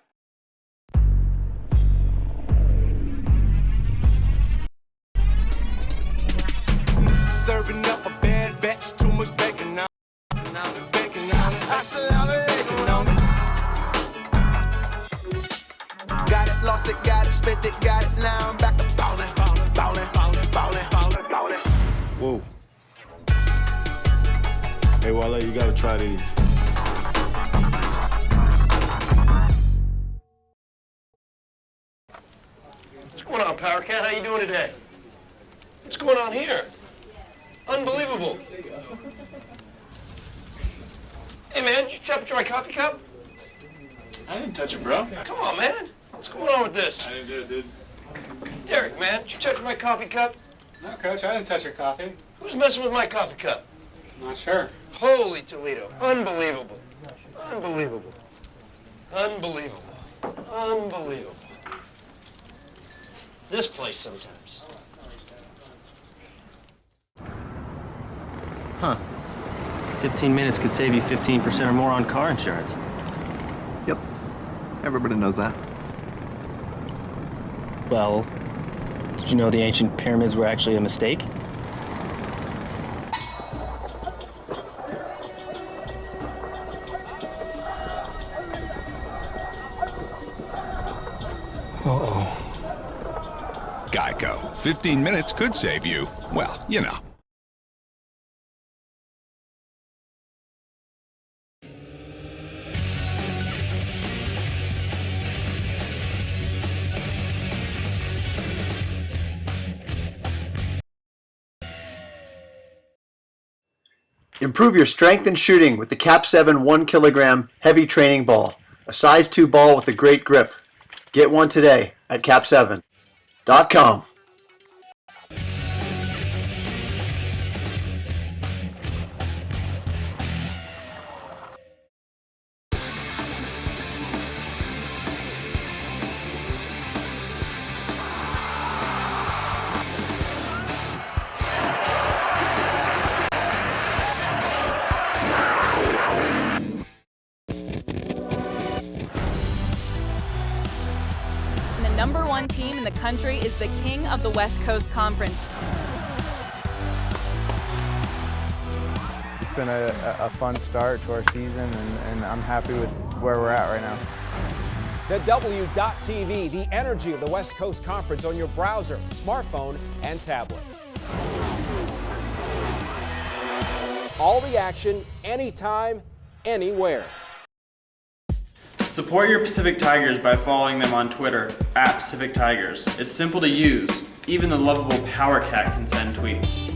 Serving up a bad batch, too much bacon on it. Bacon on it. Assalamu alaikum on it. Got it, lost it, got it, spent it, got it. Now I'm back to ballin', ballin', ballin', ballin', ballin', ballin', ballin'. Whoa. Hey, Wale, you gotta try these. What's going on, Power Cat? How you doing today? What's going on here? Unbelievable. Hey, man, did you touch my coffee cup? I didn't touch it, bro. Come on, man. What's going on with this? I didn't do it, dude. Derek, man, did you touch my coffee cup? No, Coach, I didn't touch your coffee. Who's messing with my coffee cup? Not sure. Holy Toledo. Unbelievable. Unbelievable. Unbelievable. Unbelievable. This place sometimes. Huh. 15 minutes could save you 15% or more on car insurance. Yep, everybody knows that. Well, did you know the ancient pyramids were actually a mistake? Geico. 15 minutes could save you, well, Improve your strength in shooting with the Cap 7 1 kilogram heavy training ball, a size 2 ball with a great grip. Get one today at cap7.com. team in the country is the king of the West Coast Conference. It's been a fun start to our season, and I'm happy with where we're at right now. The W.TV, the energy of the West Coast Conference on your browser, smartphone, and tablet. All the action, anytime, anywhere. Support your Pacific Tigers by following them on Twitter, @Pacific Tigers. It's simple to use. Even the lovable Power Cat can send tweets.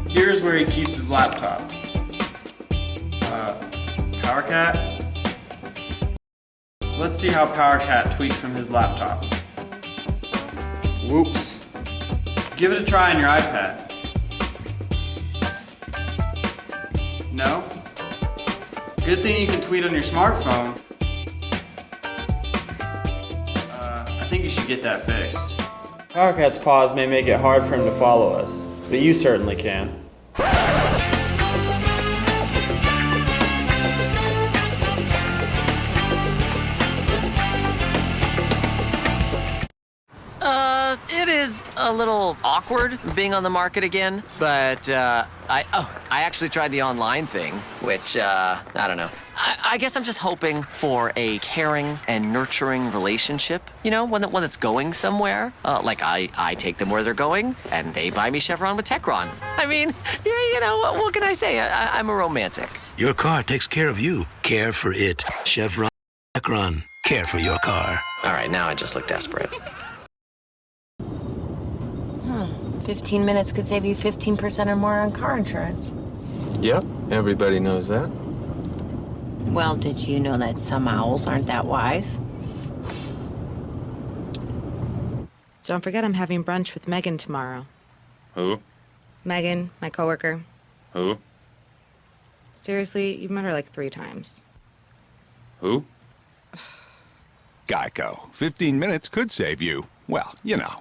Here's where he keeps his laptop. Power Cat? Let's see how Power Cat tweets from his laptop. Whoops. Give it a try on your iPad. No? Good thing you can tweet on your smartphone. I think you should get that fixed. PowerCat's pause may make it hard for him to follow us, but you certainly can. It is a little awkward being on the market again, but I actually tried the online thing, which I don't know. I guess I'm just hoping for a caring and nurturing relationship, you know, one that's going somewhere. Like I take them where they're going, and they buy me Chevron with Techron. I mean, yeah, you know, what can I say? I'm a romantic. Your car takes care of you. Care for it. Chevron Techron. Care for your car. All right, now I just look desperate. 15 minutes could save you 15% or more on car insurance. Yep, everybody knows that. Well, did you know that some owls aren't that wise? Don't forget I'm having brunch with Megan tomorrow. Who? Megan, my coworker. Who? Seriously, you've met her like 3 times. Who? Geico. 15 minutes could save you, well, you know.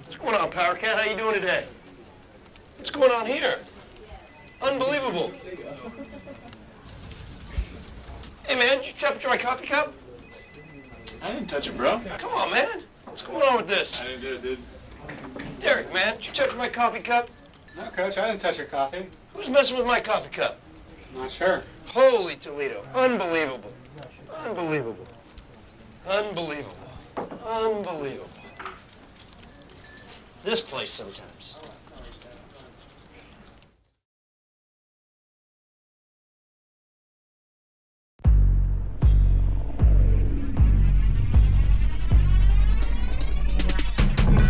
What's going on, Power Cat? How you doing today? What's going on here? Unbelievable. Hey, man, did you touch my coffee cup? I didn't touch it, bro. Come on, man. What's going on with this? I didn't do it, dude. Derek, man, did you touch my coffee cup? No, Coach, I didn't touch your coffee. Who's messing with my coffee cup? Not sure. Holy Toledo. Unbelievable. Unbelievable. Unbelievable. Unbelievable. This place sometimes.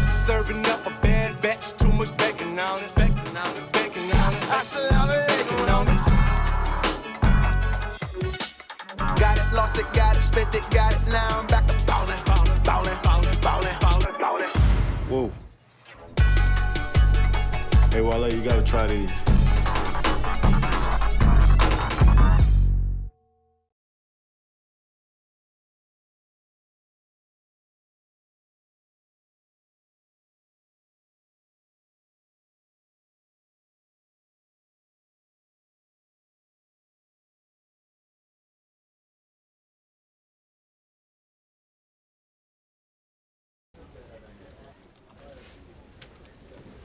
Serving up a bad batch, too much bacon on it. Bacon on it, bacon on it. Assalamu alaikum on it. Got it, lost it, got it, spent it, got it. Now I'm back to ballin', ballin', ballin', ballin', ballin', ballin', ballin'. Whoa. Hey, Wale, you gotta try these.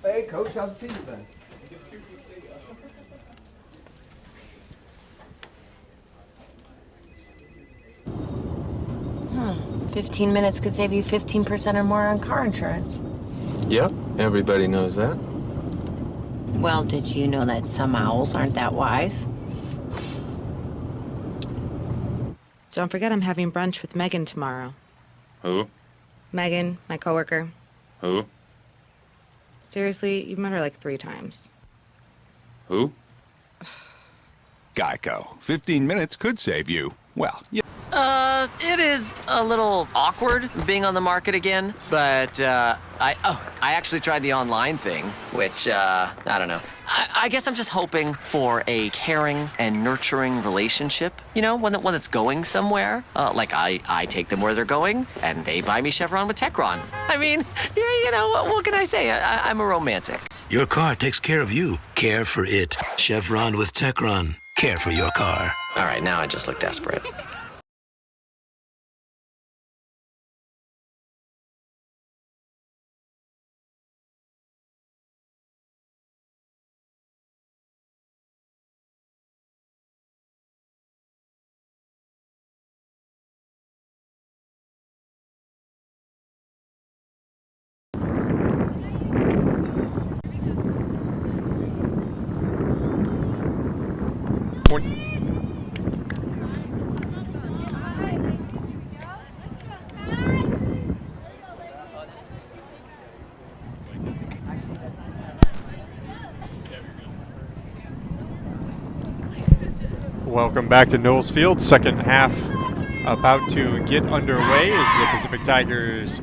Hey, Coach, how's the season been? 15 minutes could save you 15% or more on car insurance. Yep, everybody knows that. Well, did you know that some owls aren't that wise? Don't forget I'm having brunch with Megan tomorrow. Who? Megan, my coworker. Who? Seriously, you've met her like 3 times. Who? Geico. 15 minutes could save you, well, yeah. It is a little awkward being on the market again, but I actually tried the online thing, which I don't know. I guess I'm just hoping for a caring and nurturing relationship. You know, one that's going somewhere. Like I take them where they're going, and they buy me Chevron with Techron. I mean, yeah, you know, what can I say? I'm a romantic. Your car takes care of you. Care for it. Chevron with Techron. Care for your car. All right, now I just look desperate. Welcome back to Knowles Field. Second half about to get underway as the Pacific Tigers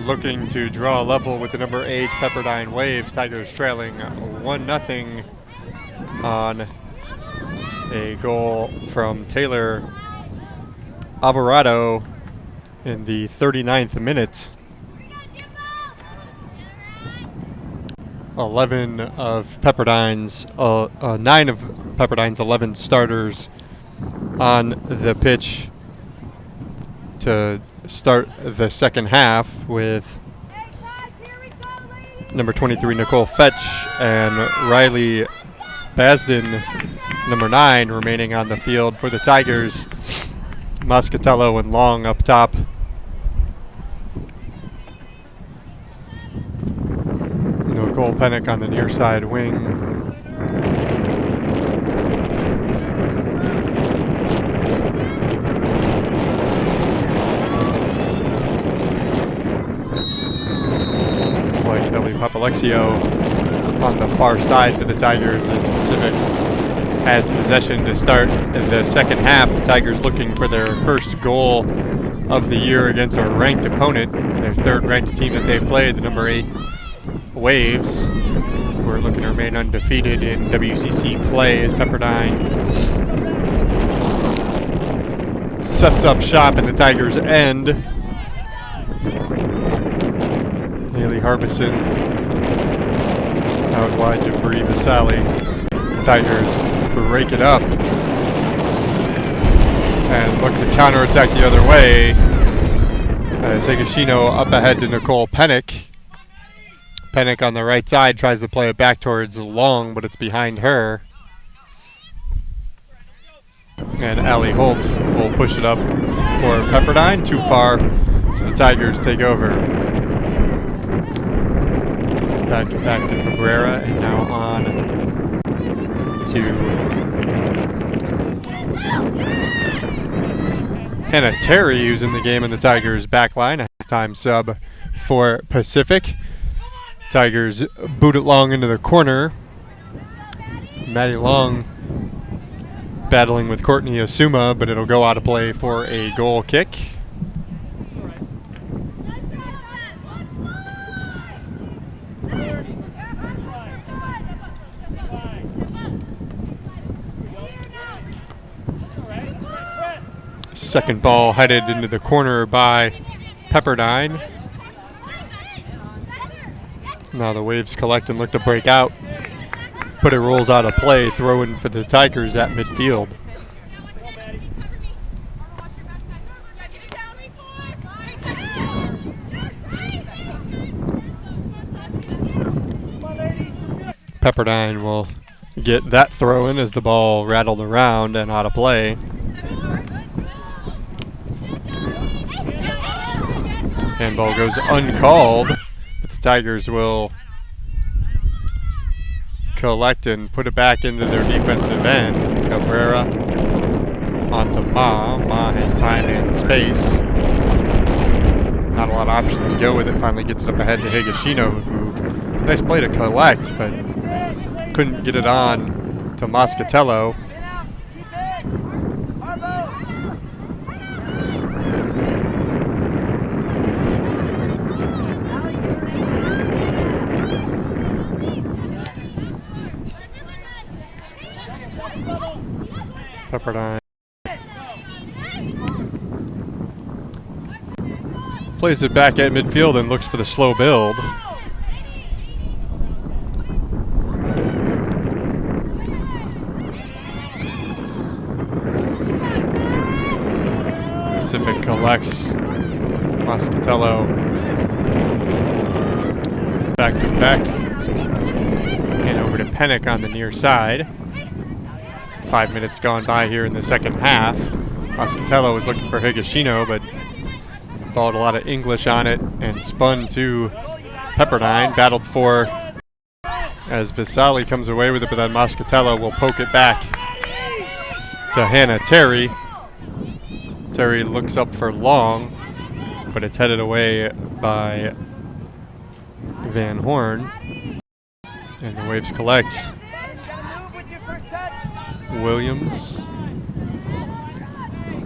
looking to draw a level with the number 8 Pepperdine Waves. Tigers trailing 1-0 on a goal from Taylor Alvarado in the 39th minute. 9 of Pepperdine's 11 starters on the pitch to start the second half, with number 23 Nicole Fetch and Riley Basden, number 9, remaining on the field for the Tigers. Moscatello and Long up top. Nicole Pennick on the near side wing. Looks like Ellie Papalexio on the far side for the Tigers as Pacific has possession to start the second half. The Tigers looking for their first goal of the year against a ranked opponent, their third ranked team that they've played, the number 8 Waves, who are looking to remain undefeated in WCC play as Pepperdine sets up shop in the Tigers' end. Haley Harbison out wide to Bree Vasali. The Tigers break it up and look to counterattack the other way as Higashino up ahead to Nicole Pennick. Pennick on the right side tries to play it back towards Long, but it's behind her. And Allie Holt will push it up for Pepperdine. Too far, so the Tigers take over. Back to Cabrera, and now on to Hannah Terry, who's in the game in the Tigers' back line, a halftime sub for Pacific. Tigers boot it long into the corner. Maddie Long battling with Courtney Asuma, but it'll go out of play for a goal kick. Second ball headed into the corner by Pepperdine. Now the Waves collect and look to break out, but it rolls out of play, throw in for the Tigers at midfield. Pepperdine will get that throw in as the ball rattled around and out of play. Handball goes uncalled. Tigers will collect and put it back into their defensive end. Cabrera onto Ma. Ma has time and space. Not a lot of options to go with it. Finally gets it up ahead to Higashino, who nice play to collect, but couldn't get it on to Moscatello. Pepperdine plays it back at midfield and looks for the slow build. Pacific collects. Moscatello back to Beck and over to Pennick on the near side. 5 minutes gone by here in the second half. Moscatello was looking for Higashino, but ball had a lot of English on it and spun to Pepperdine. Battled for as Visali comes away with it, but then Moscatello will poke it back to Hannah Terry. Terry looks up for Long, but it's headed away by Van Horn. And the Waves collect. Williams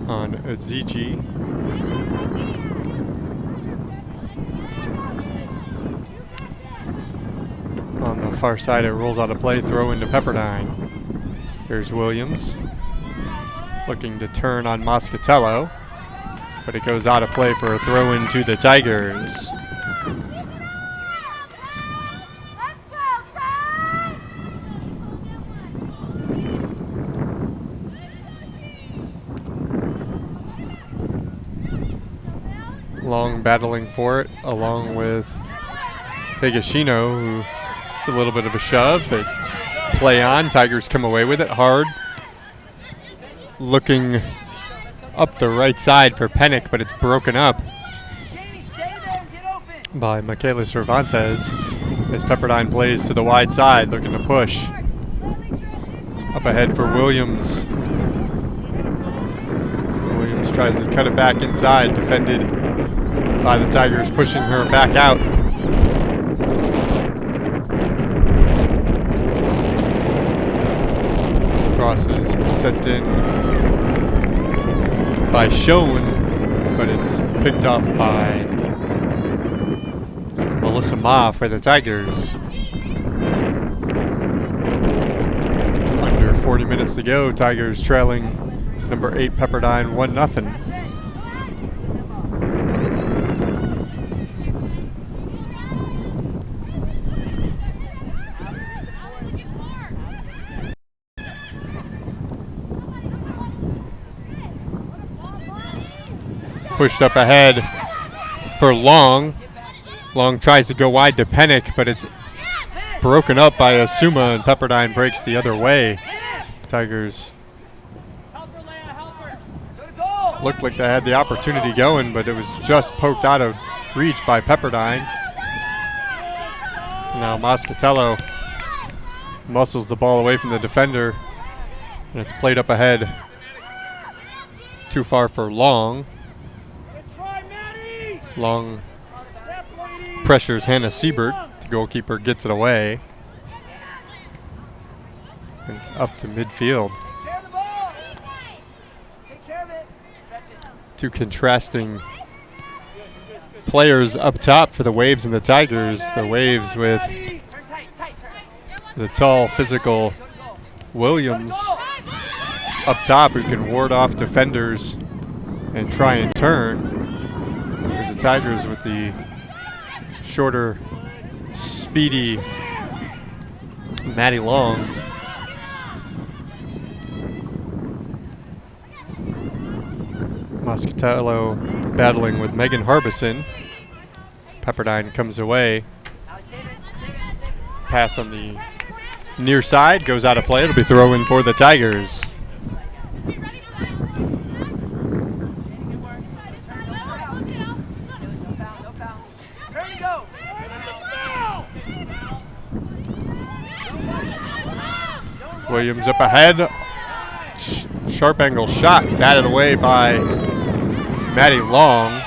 on Azigi. On the far side, it rolls out of play, throw into Pepperdine. Here's Williams looking to turn on Moscatello, but it goes out of play for a throw into the Tigers. Long battling for it, along with Higashino, who it's a little bit of a shove, but play on. Tigers come away with it hard. Looking up the right side for Pennick, but it's broken up by Michaela Cervantes as Pepperdine plays to the wide side, looking to push. Up ahead for Williams. Williams tries to cut it back inside, defended by the Tigers, pushing her back out. Cross is sent in by Schoen, but it's picked off by Melissa Ma for the Tigers. Under 40 minutes to go, Tigers trailing number 8 Pepperdine 1-0. Pushed up ahead for Long. Long tries to go wide to Pennick, but it's broken up by Asuma, and Pepperdine breaks the other way. Tigers looked like they had the opportunity going, but it was just poked out of reach by Pepperdine. Now Moscatello muscles the ball away from the defender, and it's played up ahead. Too far for Long. Long pressures Hannah Siebert. The goalkeeper gets it away. And it's up to midfield. Two contrasting players up top for the Waves and the Tigers. The Waves with the tall, physical Williams up top, who can ward off defenders and try and turn. There's the Tigers with the shorter, speedy Maddie Long. Moscatello battling with Megan Harbison. Pepperdine comes away. Pass on the near side, goes out of play. It'll be throw-in for the Tigers. Williams up ahead. Sharp angle shot, batted away by Maddie Long.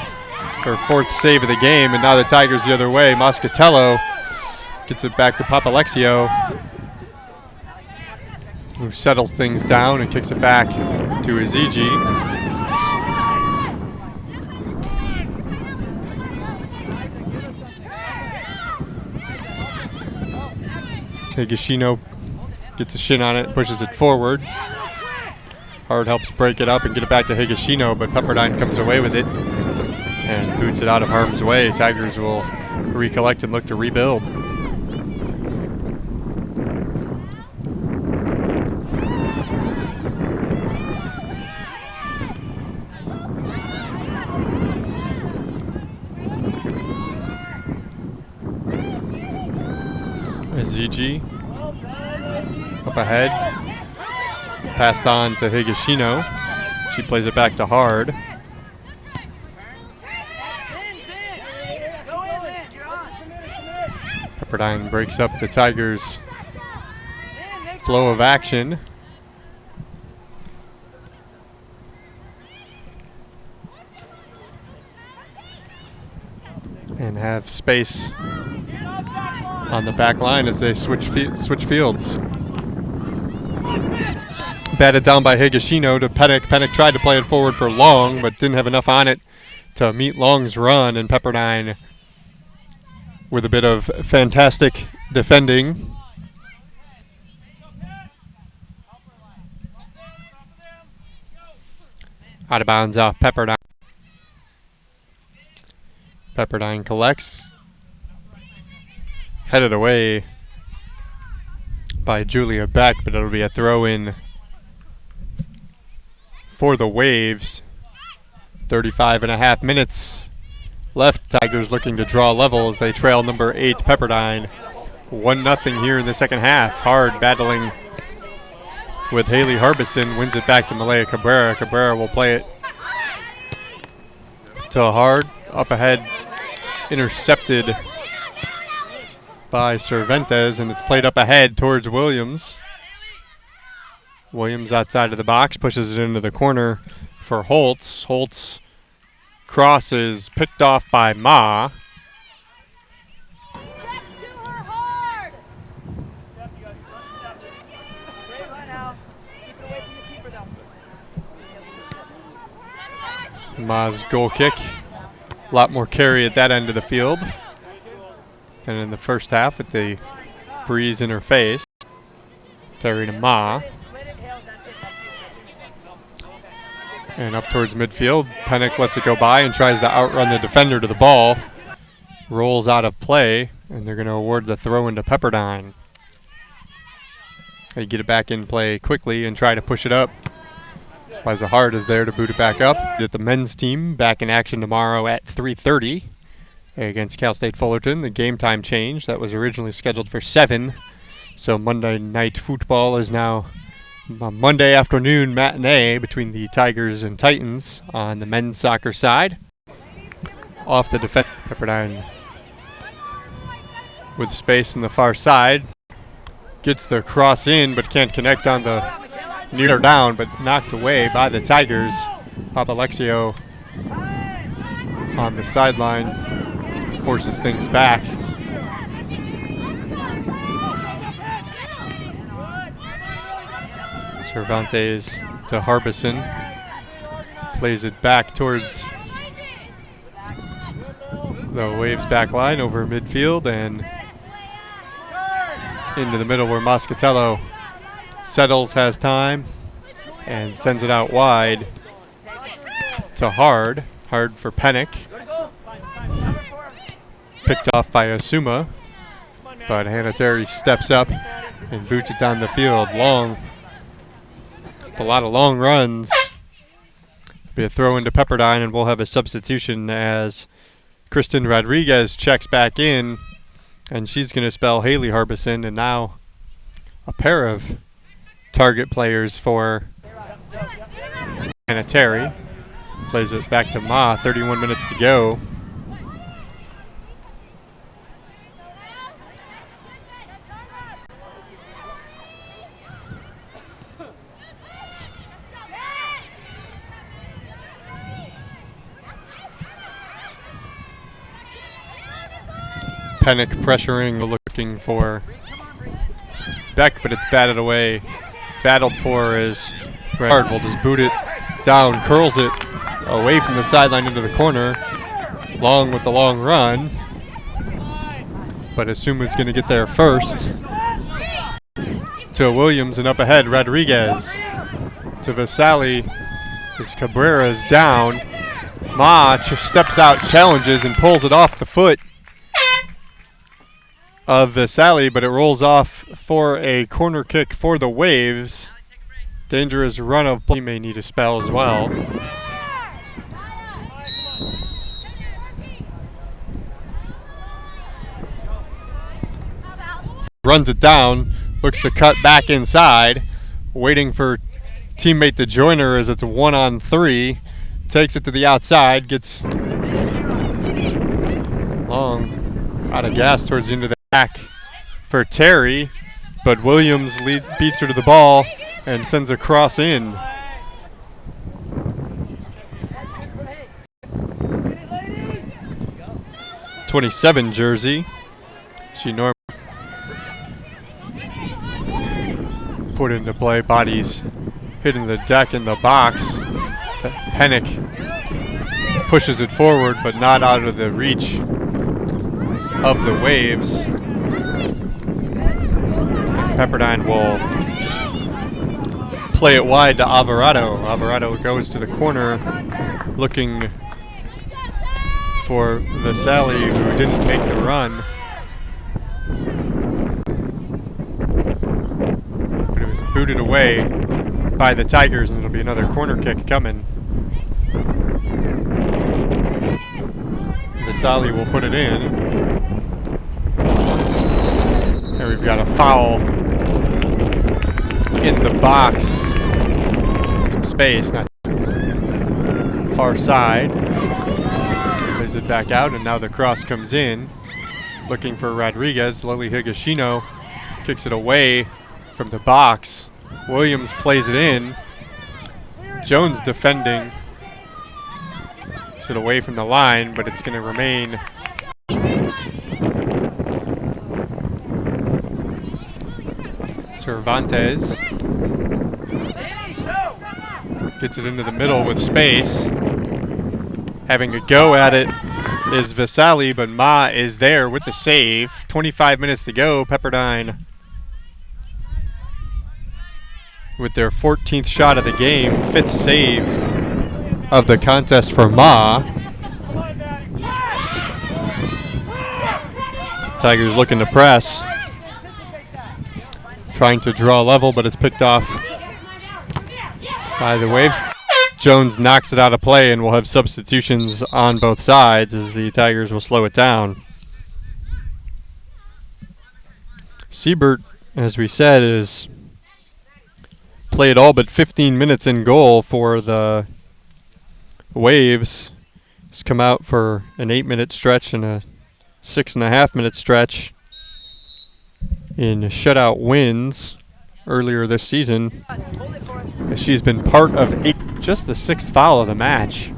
Her fourth save of the game, and now the Tigers the other way. Moscatello gets it back to Papalexio, who settles things down and kicks it back to Azigi. Higashino gets a shin on it, pushes it forward. Hard helps break it up and get it back to Higashino, but Pepperdine comes away with it and boots it out of harm's way. Tigers will recollect and look to rebuild. Aziji up ahead, passed on to Higashino. She plays it back to Hard. Pepperdine breaks up the Tigers' flow of action. And have space on the back line as they switch fields. Batted down by Higashino to Pennick. Pennick tried to play it forward for Long, but didn't have enough on it to meet Long's run, and Pepperdine with a bit of fantastic defending. Out of bounds off Pepperdine. Pepperdine collects. Headed away by Julia Beck, but it'll be a throw-in for the Waves. 35.5 minutes left. Tigers looking to draw level as they trail number 8 Pepperdine 1-0 here in the second half. Hard battling with Haley Harbison, wins it back to Malaya Cabrera. Cabrera will play it to Hard. Up ahead, intercepted by Cervantes, and it's played up ahead towards Williams. Williams outside of the box, pushes it into the corner for Holtz. Holtz crosses, picked off by Ma. Ma's goal kick. A lot more carry at that end of the field than in the first half with the breeze in her face. Terry to Ma. And up towards midfield. Pennick lets it go by and tries to outrun the defender to the ball. Rolls out of play, and they're going to award the throw into Pepperdine. They get it back in play quickly and try to push it up. Liza Hard is there to boot it back up. Get the men's team back in action tomorrow at 3:30 against Cal State Fullerton. The game time change that was originally scheduled for 7. So Monday Night Football is now a Monday afternoon matinee between the Tigers and Titans on the men's soccer side. Off the defense, Pepperdine with space in the far side. Gets the cross in but can't connect on the near down, but knocked away by the Tigers. Papalexio on the sideline forces things back. Cervantes to Harbison. Plays it back towards the Waves back line over midfield and into the middle where Moscatello settles, has time, and sends it out wide to Hard. Hard for Pennick. Picked off by Asuma, but Hannah Terry steps up and boots it down the field. Long. A lot of long runs. Be a throw into Pepperdine, and we'll have a substitution as Kristen Rodriguez checks back in, and she's going to spell Haley Harbison, and now a pair of target players for Hannah Terry. Plays it back to Ma, 31 minutes to go. Pennick pressuring, looking for Beck, but it's batted away. Battled for as Hard will just boot it down, curls it away from the sideline into the corner. Long with the long run, but Asuma's going to get there first. To Williams, and up ahead, Rodriguez. to Vasali as Cabrera is down. Ma steps out, challenges, and pulls it off the foot of Vasali, but it rolls off for a corner kick for the Waves. Dangerous run of play, may need a spell as well. Runs it down, looks to cut back inside, waiting for teammate to join her as it's a 1-on-3. Takes it to the outside, gets long, out of gas towards the end of the back for Terry, but Williams beats her to the ball and sends a cross in. #27 jersey. She normally put into play, bodies hitting the deck in the box. Pennick pushes it forward, but not out of the reach of the Waves. And Pepperdine will play it wide to Alvarado. Alvarado goes to the corner looking for Vasali, who didn't make the run. But it was booted away by the Tigers, and it'll be another corner kick coming. Vasali will put it in. And we've got a foul in the box. Some space, not far side. Plays it back out, and now the cross comes in. Looking for Rodriguez. Lily Higashino kicks it away from the box. Williams plays it in. Jones defending. Kicks it away from the line, but it's going to remain. Cervantes gets it into the middle with space. Having a go at it is Vasali, but Ma is there with the save. 25 minutes to go. Pepperdine with their 14th shot of the game, 5th save of the contest for Ma. Tigers looking to press, trying to draw level, but it's picked off by the Waves. Jones knocks it out of play, and we'll have substitutions on both sides as the Tigers will slow it down. Siebert, as we said, is played all but 15 minutes in goal for the Waves. He's come out for an 8-minute stretch and a 6.5-minute stretch in shutout wins earlier this season. She's been part of just the 6th foul of the match.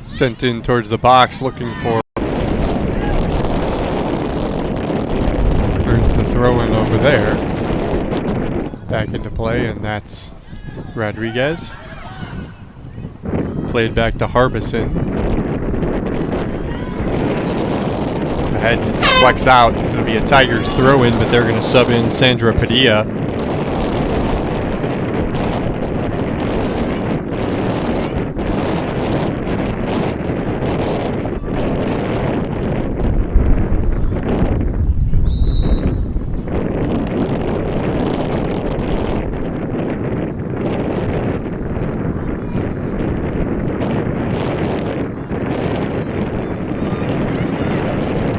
Sent in towards the box, looking for. Earns the throw in over there. Back into play, and that's Rodriguez. Played back to Harbison. Ahead, it deflects out. It'll be a Tigers throw in, but they're going to sub in Sandra Padilla.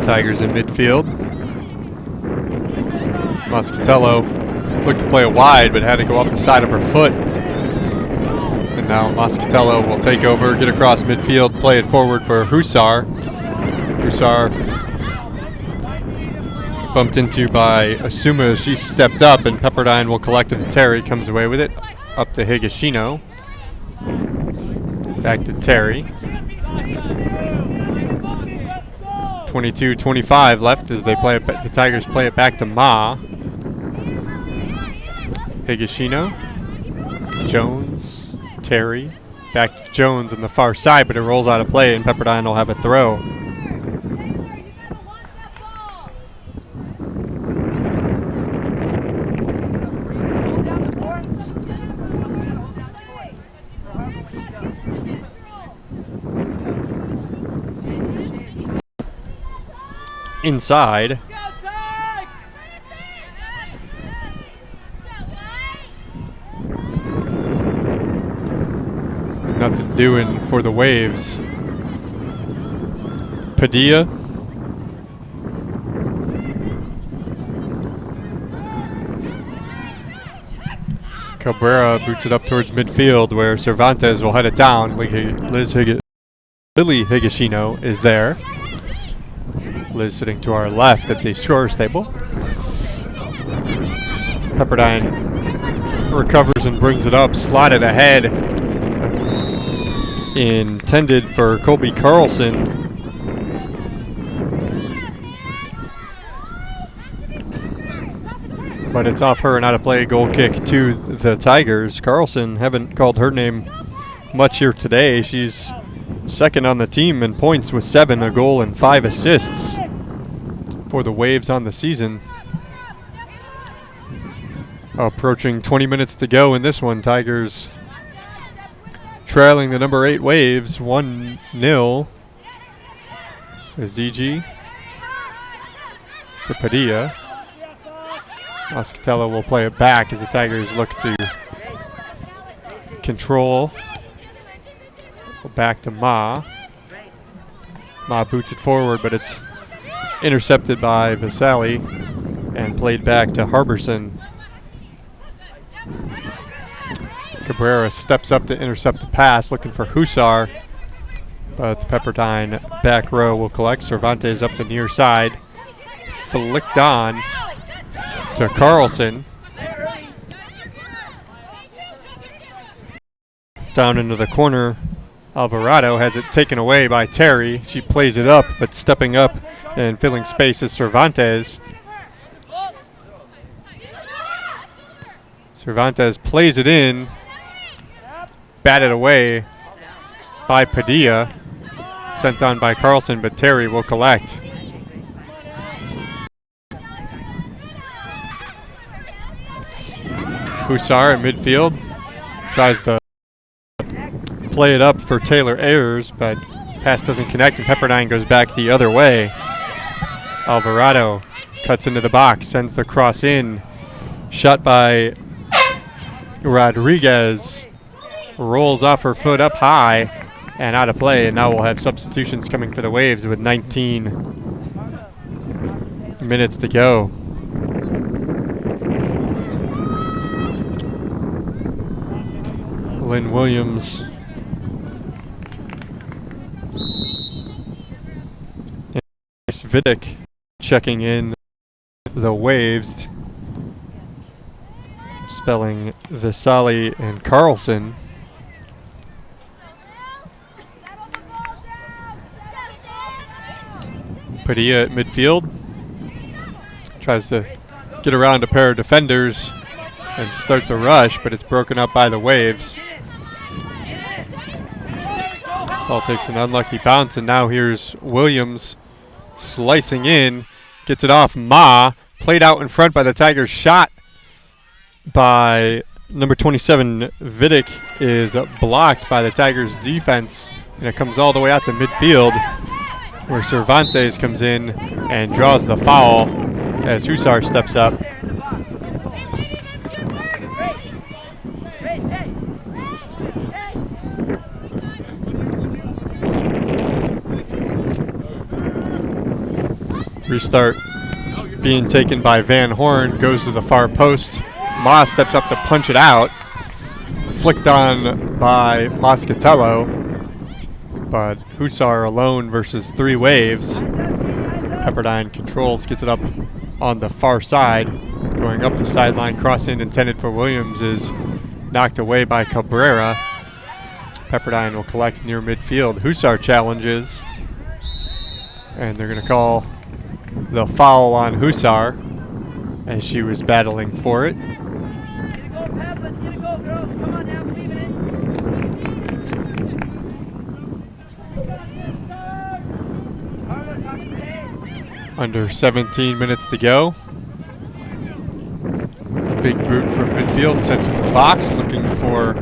Tigers in midfield. Muscatello looked to play it wide, but had to go off the side of her foot. And now Muscatello will take over, get across midfield, play it forward for Hussar. Hussar bumped into by Asuma. She stepped up, and Pepperdine will collect it to Terry. Comes away with it. Up to Higashino. Back to Terry. 22-25 left as they play it. The Tigers play it back to Ma. Higashino, Jones, Terry, back to Jones on the far side, but it rolls out of play, and Pepperdine will have a throw. Inside. Nothing doing for the Waves. Padilla. Cabrera boots it up towards midfield where Cervantes will head it down. Lily Higashino is there. Liz sitting to our left at the scorer's table. Pepperdine recovers and brings it up, slotted ahead. Intended for Colby Carlson. But it's off her and out of play. Goal kick to the Tigers. Carlson, haven't called her name much here today. She's second on the team in points with 7, a goal and 5 assists for the Waves on the season. Approaching 20 minutes to go in this one. Tigers trailing the number 8 Waves 1-0. ZG to Padilla. Moscatello will play it back as the Tigers look to control. Back to Ma. Ma boots it forward, but it's intercepted by Vasali and played back to Harbison. Cabrera steps up to intercept the pass, looking for Hussar, but the Pepperdine back row will collect. Cervantes up the near side, flicked on to Carlson. Down into the corner. Alvarado has it taken away by Terry. She plays it up, but stepping up and filling space is Cervantes. Cervantes plays it in. Batted away by Padilla. Sent on by Carlson, but Terry will collect. Hussar at midfield. Tries to play it up for Taylor Ayers, but pass doesn't connect, and Pepperdine goes back the other way. Alvarado cuts into the box, sends the cross in. Shot by Rodriguez. Rolls off her foot up high and out of play, and now we'll have substitutions coming for the Waves with 19 minutes to go. Lynn Williams and Vidic checking in the Waves, spelling Vasali and Carlson. Padilla at midfield. Tries to get around a pair of defenders and start the rush, but it's broken up by the Waves. Ball takes an unlucky bounce, and now here's Williams slicing in. Gets it off Ma. Played out in front by the Tigers. Shot by number 27, Vidic, is blocked by the Tigers defense, and it comes all the way out to midfield, where Cervantes comes in and draws the foul as Hussar steps up. Restart being taken by Van Horn, goes to the far post. Ma steps up to punch it out. Flicked on by Moscatello. But Hussar alone versus 3 Waves. Pepperdine controls, gets it up on the far side. Going up the sideline, cross in intended for Williams is knocked away by Cabrera. Pepperdine will collect near midfield. Hussar challenges. And they're going to call the foul on Hussar as she was battling for it. Under 17 minutes to go. Big boot from midfield, sent into the box, looking for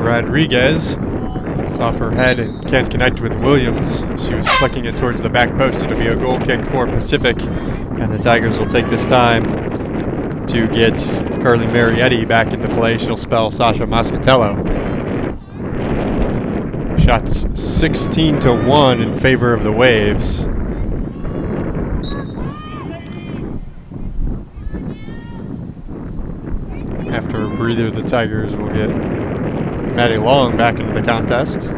Rodriguez. It's off her head and can't connect with Williams. She was flicking it towards the back post. It'll be a goal kick for Pacific, and the Tigers will take this time to get Carly Marietti back into play. She'll spell Sasha Moscatello. Shots 16-1 in favor of the Waves. After a breather, the Tigers will get Maddie Long back into the contest.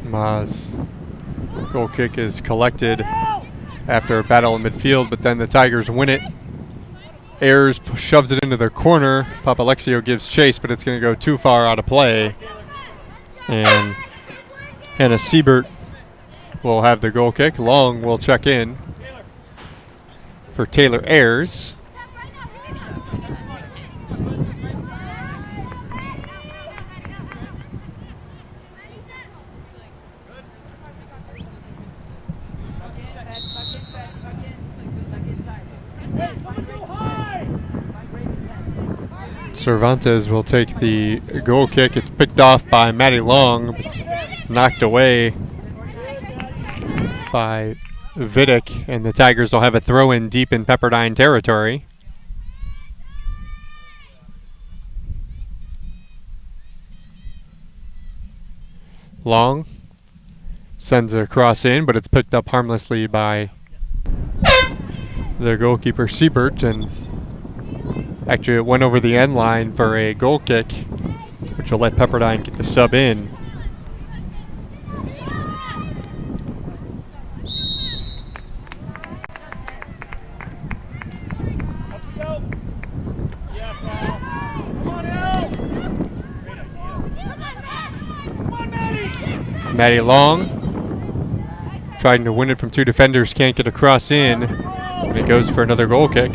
Ma's goal kick is collected after a battle in midfield, but then the Tigers win it. Ayers shoves it into their corner. Papalexio gives chase, but it's going to go too far out of play. And Hannah Siebert will have the goal kick. Long will check in for Taylor Ayers. Cervantes will take the goal kick. It's picked off by Maddie Long, knocked away by Vidic, and the Tigers will have a throw-in deep in Pepperdine territory. Long sends a cross in, but it's picked up harmlessly by their goalkeeper Siebert, and actually it went over the end line for a goal kick, which will let Pepperdine get the sub in. Maddie Long trying to win it from two defenders, can't get a cross in, and it goes for another goal kick.